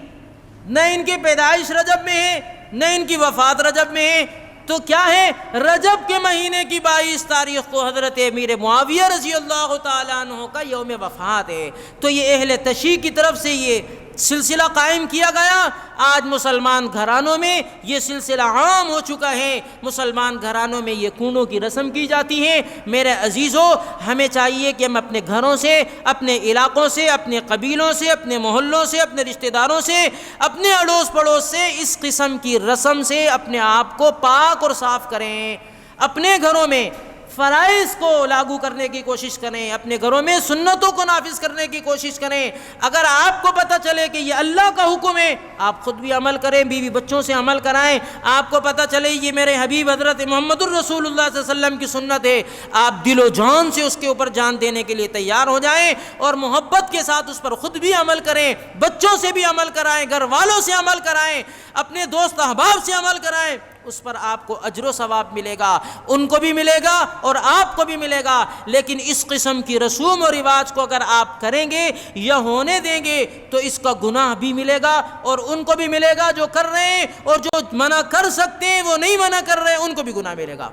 S1: نہ ان کی پیدائش رجب میں ہے نہ ان کی وفات رجب میں ہے، تو کیا ہے، رجب کے مہینے کی 22 تاریخ کو حضرت امیر معاویہ رضی اللہ تعالیٰ عنہ کا یوم وفات ہے۔ تو یہ اہل تشیع کی طرف سے یہ سلسلہ قائم کیا گیا۔ آج مسلمان گھرانوں میں یہ سلسلہ عام ہو چکا ہے، مسلمان گھرانوں میں یہ کنڈوں کی رسم کی جاتی ہے۔ میرے عزیزوں، ہمیں چاہیے کہ ہم اپنے گھروں سے، اپنے علاقوں سے، اپنے قبیلوں سے، اپنے محلوں سے، اپنے رشتہ داروں سے، اپنے اڑوس پڑوس سے اس قسم کی رسم سے اپنے آپ کو پاک اور صاف کریں۔ اپنے گھروں میں فرائض کو لاگو کرنے کی کوشش کریں، اپنے گھروں میں سنتوں کو نافذ کرنے کی کوشش کریں۔ اگر آپ کو پتہ چلے کہ یہ اللہ کا حکم ہے، آپ خود بھی عمل کریں، بیوی بچوں سے عمل کرائیں۔ آپ کو پتہ چلے یہ میرے حبیب حضرت محمد الرسول اللہ صلی اللہ علیہ وسلم کی سنت ہے، آپ دل و جان سے اس کے اوپر جان دینے کے لیے تیار ہو جائیں، اور محبت کے ساتھ اس پر خود بھی عمل کریں، بچوں سے بھی عمل کرائیں، گھر والوں سے عمل کرائیں، اپنے دوست احباب سے عمل کرائیں۔ اس پر آپ کو اجر و ثواب ملے گا، ان کو بھی ملے گا اور آپ کو بھی ملے گا۔ لیکن اس قسم کی رسوم و رواج کو اگر آپ کریں گے یا ہونے دیں گے تو اس کا گناہ بھی ملے گا، اور ان کو بھی ملے گا جو کر رہے ہیں، اور جو منع کر سکتے ہیں وہ نہیں منع کر رہے ہیں، ان کو بھی گناہ ملے گا۔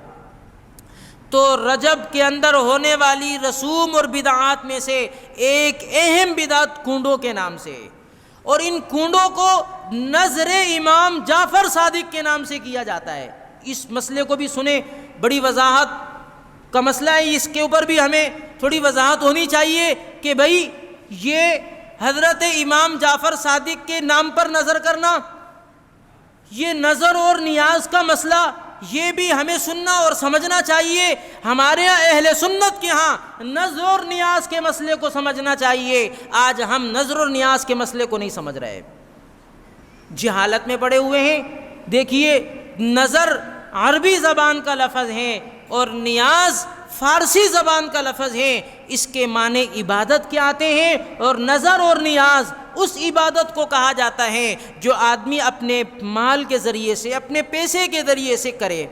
S1: تو رجب کے اندر ہونے والی رسوم اور بدعات میں سے ایک اہم بدعت کنڈوں کے نام سے، اور ان کنڈوں کو نظر امام جعفر صادق کے نام سے کیا جاتا ہے۔ اس مسئلے کو بھی سنیں، بڑی وضاحت کا مسئلہ ہے، اس کے اوپر بھی ہمیں تھوڑی وضاحت ہونی چاہیے کہ بھئی یہ حضرت امام جعفر صادق کے نام پر نظر کرنا، یہ نظر اور نیاز کا مسئلہ، یہ بھی ہمیں سننا اور سمجھنا چاہیے۔ ہمارے اہل سنت کے ہاں نظر اور نیاز کے مسئلے کو سمجھنا چاہیے۔ آج ہم نظر اور نیاز کے مسئلے کو نہیں سمجھ رہے، جہالت میں پڑے ہوئے ہیں۔ دیکھیے، نظر عربی زبان کا لفظ ہے اور نیاز فارسی زبان کا لفظ ہے، اس کے معنی عبادت کے آتے ہیں، اور نظر اور نیاز اس عبادت کو کہا جاتا ہے جو آدمی اپنے مال کے ذریعے سے، اپنے پیسے کے ذریعے سے کرے۔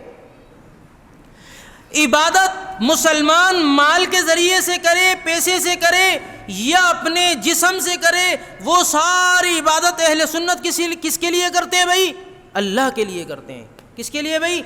S1: عبادت مسلمان مال کے ذریعے سے کرے، پیسے سے کرے یا اپنے جسم سے کرے، وہ ساری عبادت اہل سنت کس کے لیے کرتے ہیں بھائی؟ اللہ کے لیے کرتے ہیں۔ کس کے لیے بھائی؟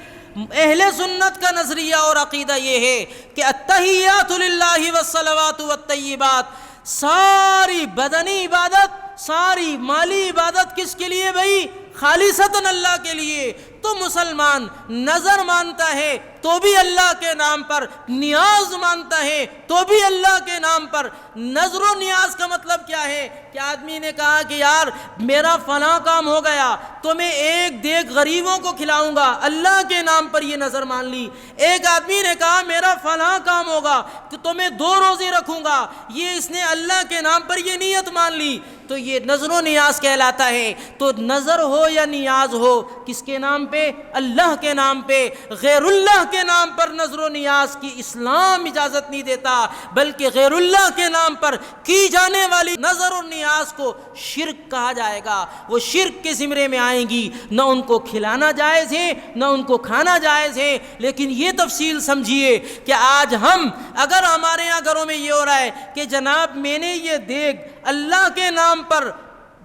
S1: اہل سنت کا نظریہ اور عقیدہ یہ ہے کہ التحیات للہ والصلوات والطیبات، ساری بدنی عبادت، ساری مالی عبادت کس کے لیے بھائی؟ خالصتاً اللہ کے لیے۔ تو مسلمان نظر مانتا ہے تو بھی اللہ کے نام پر، نیاز مانتا ہے تو بھی اللہ کے نام پر۔ نظر و نیاز کا مطلب کیا ہے کہ آدمی نے کہا کہ یار میرا فلاں کام ہو گیا تو میں ایک دیگ غریبوں کو کھلاؤں گا، اللہ کے نام پر یہ نظر مان لی۔ ایک آدمی نے کہا میرا فلاں کام ہوگا تو میں 2 روزے رکھوں گا، یہ اس نے اللہ کے نام پر یہ نیت مان لی، تو یہ نظر و نیاز کہلاتا ہے۔ تو نظر ہو یا نیاز ہو، کس کے نام پہ؟ اللہ کے نام پہ۔ غیر اللہ کے نام پر نظر و نیاز کی اسلام اجازت نہیں دیتا، بلکہ غیر اللہ کے نام پر کی جانے والی نظر و نیاز کو شرک کہا جائے گا۔ وہ شرک کے زمرے میں آئیں گی، نہ ان کو کھلانا جائز ہے نہ ان کو کھانا جائز ہے۔ لیکن یہ تفصیل سمجھیے کہ آج ہم اگر ہمارے یہاں گھروں میں یہ ہو رہا ہے کہ جناب میں نے یہ دیگ اللہ کے نام پر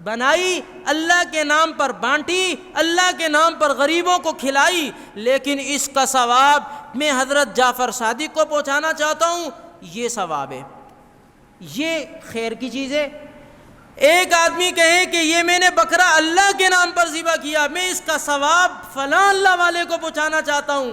S1: بنائی، اللہ کے نام پر بانٹی، اللہ کے نام پر غریبوں کو کھلائی، لیکن اس کا ثواب میں حضرت جعفر صادق کو پہنچانا چاہتا ہوں، یہ ثواب ہے، یہ خیر کی چیز ہے۔ ایک آدمی کہے کہ یہ میں نے بکرا اللہ کے نام پر ذبح کیا، میں اس کا ثواب فلاں اللہ والے کو پہنچانا چاہتا ہوں،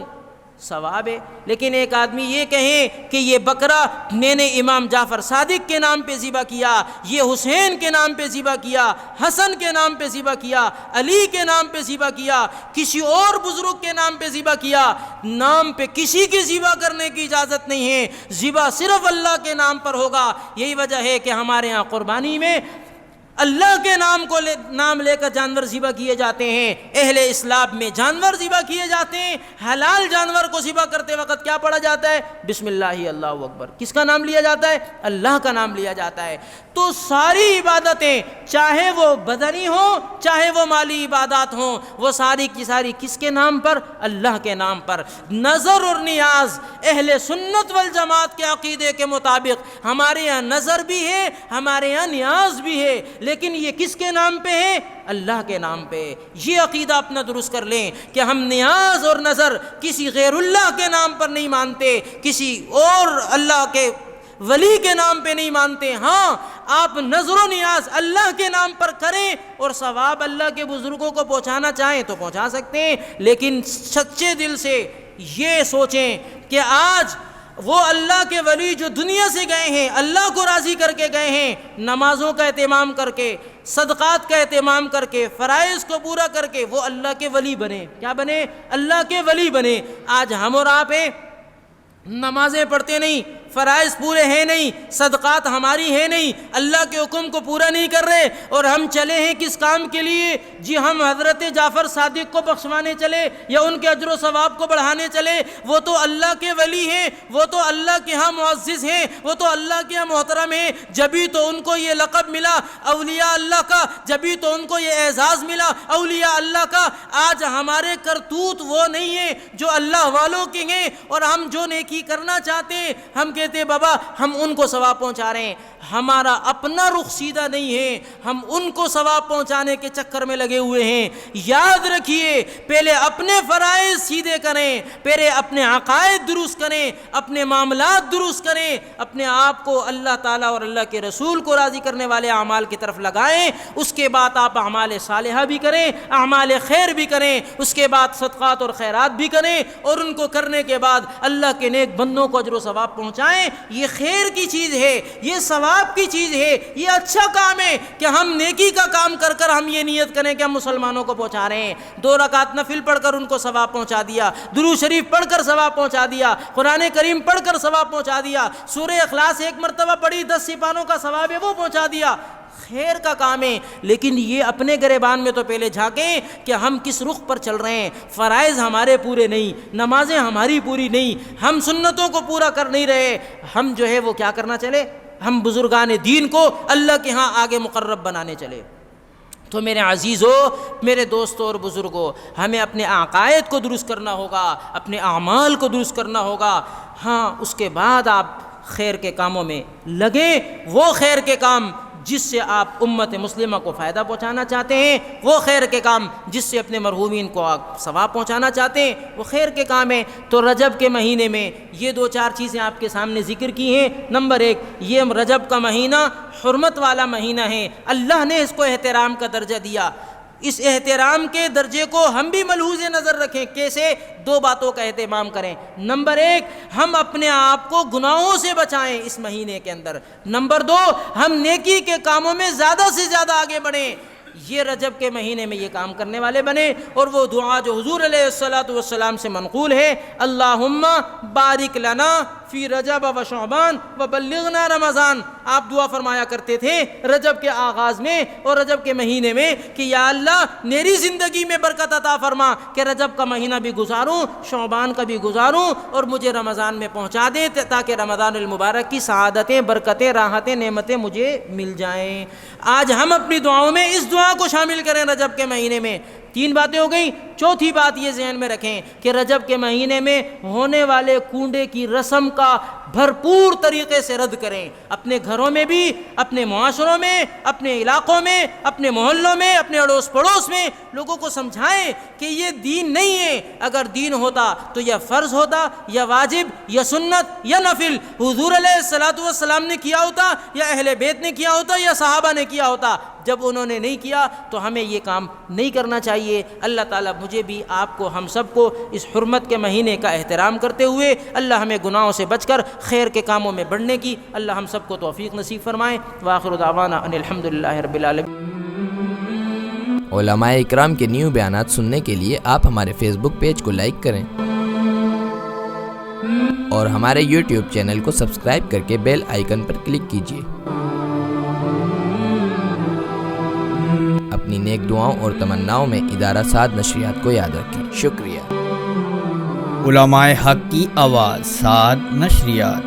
S1: ثواب ہے۔ لیکن ایک آدمی یہ کہے کہ یہ بکرا میں نے امام جعفر صادق کے نام پہ ذبح کیا، یہ حسین کے نام پہ ذبح کیا، حسن کے نام پہ ذبح کیا، علی کے نام پہ ذبح کیا، کسی اور بزرگ کے نام پہ ذبح کیا، نام پہ کسی کی ذبح کرنے کی اجازت نہیں ہے، ذبح صرف اللہ کے نام پر ہوگا۔ یہی وجہ ہے کہ ہمارے ہاں قربانی میں اللہ کے نام لے کر جانور ذبح کیے جاتے ہیں۔ اہل اسلام میں جانور ذبح کیے جاتے ہیں، حلال جانور کو ذبح کرتے وقت کیا پڑھا جاتا ہے؟ بسم اللہ اللہ اکبر۔ کس کا نام لیا جاتا ہے؟ اللہ کا نام لیا جاتا ہے۔ تو ساری عبادتیں چاہے وہ بدنی ہوں چاہے وہ مالی عبادات ہوں، وہ ساری کی ساری کس کے نام پر؟ اللہ کے نام پر۔ نظر اور نیاز اہل سنت والجماعت کے عقیدے کے مطابق ہمارے یہاں نظر بھی ہے، ہمارے یہاں نیاز بھی ہے، لیکن یہ کس کے نام پہ ہے؟ اللہ کے نام پہ۔ یہ عقیدہ اپنا درست کر لیں کہ ہم نیاز اور نظر کسی غیر اللہ کے نام پر نہیں مانتے، کسی اور اللہ کے ولی کے نام پہ نہیں مانتے۔ ہاں، آپ نظر و نیاز اللہ کے نام پر کریں اور ثواب اللہ کے بزرگوں کو پہنچانا چاہیں تو پہنچا سکتے ہیں، لیکن سچے دل سے یہ سوچیں کہ آج وہ اللہ کے ولی جو دنیا سے گئے ہیں، اللہ کو راضی کر کے گئے ہیں، نمازوں کا اہتمام کر کے، صدقات کا اہتمام کر کے، فرائض کو پورا کر کے وہ اللہ کے ولی بنے۔ کیا بنے؟ اللہ کے ولی بنے۔ آج ہم اور آپ ہیں، نمازیں پڑھتے نہیں، فرائض پورے ہیں نہیں، صدقات ہماری ہیں نہیں، اللہ کے حکم کو پورا نہیں کر رہے، اور ہم چلے ہیں کس کام کے لیے؟ جی ہم حضرت جعفر صادق کو بخشوانے چلے یا ان کے اجر و ثواب کو بڑھانے چلے۔ وہ تو اللہ کے ولی ہیں، وہ تو اللہ کے ہاں معزز ہیں، وہ تو اللہ کے ہاں محترم ہیں، جبھی تو ان کو یہ لقب ملا اولیاء اللہ کا، جبھی تو ان کو یہ اعزاز ملا اولیاء اللہ کا۔ آج ہمارے کرتوت وہ نہیں ہیں جو اللہ والوں کے ہیں، اور ہم جو نیکی کرنا چاہتے ہیں ہم کہتے ہیں بابا ہم ان کو ثواب پہنچا رہے ہیں۔ ہمارا اپنا رخ سیدھا نہیں ہے، ہم ان کو ثواب پہنچانے کے چکر میں لگے ہوئے ہیں۔ یاد رکھیے، پہلے اپنے فرائض سیدھے کریں، پہلے اپنے عقائد درست کریں، اپنے معاملات درست کریں، اپنے آپ کو اللہ تعالیٰ اور اللہ کے رسول کو راضی کرنے والے اعمال کی طرف لگائیں۔ اس کے بعد آپ اعمال صالحہ بھی کریں، اعمال خیر بھی کریں، اس کے بعد صدقات اور خیرات بھی کریں، اور ان کو کرنے کے بعد اللہ کے نیک بندوں کو اجر و ثواب پہنچائیں۔ یہ خیر کی چیز ہے، یہ ثواب کی چیز ہے، یہ اچھا کام ہے کہ ہم نیکی کا کام کر کر ہم یہ نیت کریں کہ ہم مسلمانوں کو پہنچا رہے ہیں۔ 2 رکعت نفل پڑھ کر ان کو ثواب پہنچا دیا، درود شریف پڑھ کر ثواب پہنچا دیا، قرآن کریم پڑھ کر ثواب پہنچا دیا، سورہ اخلاص 1 مرتبہ پڑھی 10 سپاروں کا ثواب ہے وہ پہنچا دیا۔ خیر کا کام ہے، لیکن یہ اپنے گریبان میں تو پہلے جھانکیں کہ ہم کس رخ پر چل رہے ہیں۔ فرائض ہمارے پورے نہیں، نمازیں ہماری پوری نہیں، ہم سنتوں کو پورا کر نہیں رہے، ہم جو ہے وہ کیا کرنا چلے؟ ہم بزرگان دین کو اللہ کے ہاں آگے مقرب بنانے چلے۔ تو میرے عزیزو، میرے دوستو اور بزرگو، ہمیں اپنے عقائد کو درست کرنا ہوگا، اپنے اعمال کو درست کرنا ہوگا۔ ہاں، اس کے بعد آپ خیر کے کاموں میں لگیں، وہ خیر کے کام جس سے آپ امت مسلمہ کو فائدہ پہنچانا چاہتے ہیں، وہ خیر کے کام جس سے اپنے مرحومین کو آپ ثواب پہنچانا چاہتے ہیں، وہ خیر کے کام ہیں۔ تو رجب کے مہینے میں یہ 2-4 چیزیں آپ کے سامنے ذکر کی ہیں۔ نمبر 1، یہ رجب کا مہینہ حرمت والا مہینہ ہے، اللہ نے اس کو احترام کا درجہ دیا۔ اس احترام کے درجے کو ہم بھی ملحوظ نظر رکھیں۔ کیسے؟ 2 باتوں کا اہتمام کریں۔ نمبر 1، ہم اپنے آپ کو گناہوں سے بچائیں اس مہینے کے اندر۔ نمبر 2، ہم نیکی کے کاموں میں زیادہ سے زیادہ آگے بڑھیں۔ یہ رجب کے مہینے میں یہ کام کرنے والے بنے، اور وہ دعا جو حضور علیہ الصلوۃ والسلام سے منقول ہے، اللہم بارک لنا فی رجب و شعبان وبلغنا رمضان۔ آپ دعا فرمایا کرتے تھے رجب کے آغاز میں اور رجب کے مہینے میں کہ یا اللہ میری زندگی میں برکت عطا فرما کہ رجب کا مہینہ بھی گزاروں، شعبان کا بھی گزاروں، اور مجھے رمضان میں پہنچا دے تاکہ رمضان المبارک کی سعادتیں، برکتیں، راحتیں، نعمتیں مجھے مل جائیں۔ آج ہم اپنی دعاؤں میں اس دعا کو شامل کریں رجب کے مہینے میں۔ 3 باتیں ہو گئیں۔ چوتھی بات یہ ذہن میں رکھیں کہ رجب کے مہینے میں ہونے والے کنڈے کی رسم کا بھرپور طریقے سے رد کریں۔ اپنے گھروں میں بھی، اپنے معاشروں میں، اپنے علاقوں میں، اپنے محلوں میں، اپنے اڑوس پڑوس میں لوگوں کو سمجھائیں کہ یہ دین نہیں ہے۔ اگر دین ہوتا تو یا فرض ہوتا، یا واجب، یا سنت، یا نفل۔ حضور علیہ الصلوۃ والسلام نے کیا ہوتا، یا اہل بیت نے کیا ہوتا، یا صحابہ نے کیا ہوتا۔ جب انہوں نے نہیں کیا تو ہمیں یہ کام نہیں کرنا چاہیے۔ اللہ تعالیٰ مجھے بھی، آپ کو، ہم سب کو اس حرمت کے مہینے کا احترام کرتے ہوئے اللہ ہمیں گناہوں سے بچ کر خیر کے کاموں میں بڑھنے کی اللہ ہم سب کو توفیق نصیب فرمائے۔ وآخر دعوانا ان الحمدللہ رب العالمین۔
S2: علماء اکرام کے نیو بیانات سننے کے لیے آپ ہمارے فیس بک پیج کو لائک کریں اور ہمارے یوٹیوب چینل کو سبسکرائب کر کے بیل آئیکن پر کلک کیجیے۔ اپنی نیک دعاؤں اور تمناؤں میں ادارہ سعد نشریات کو یاد رکھیں۔ شکریہ۔
S3: علماء حق کی آواز، سعد نشریات۔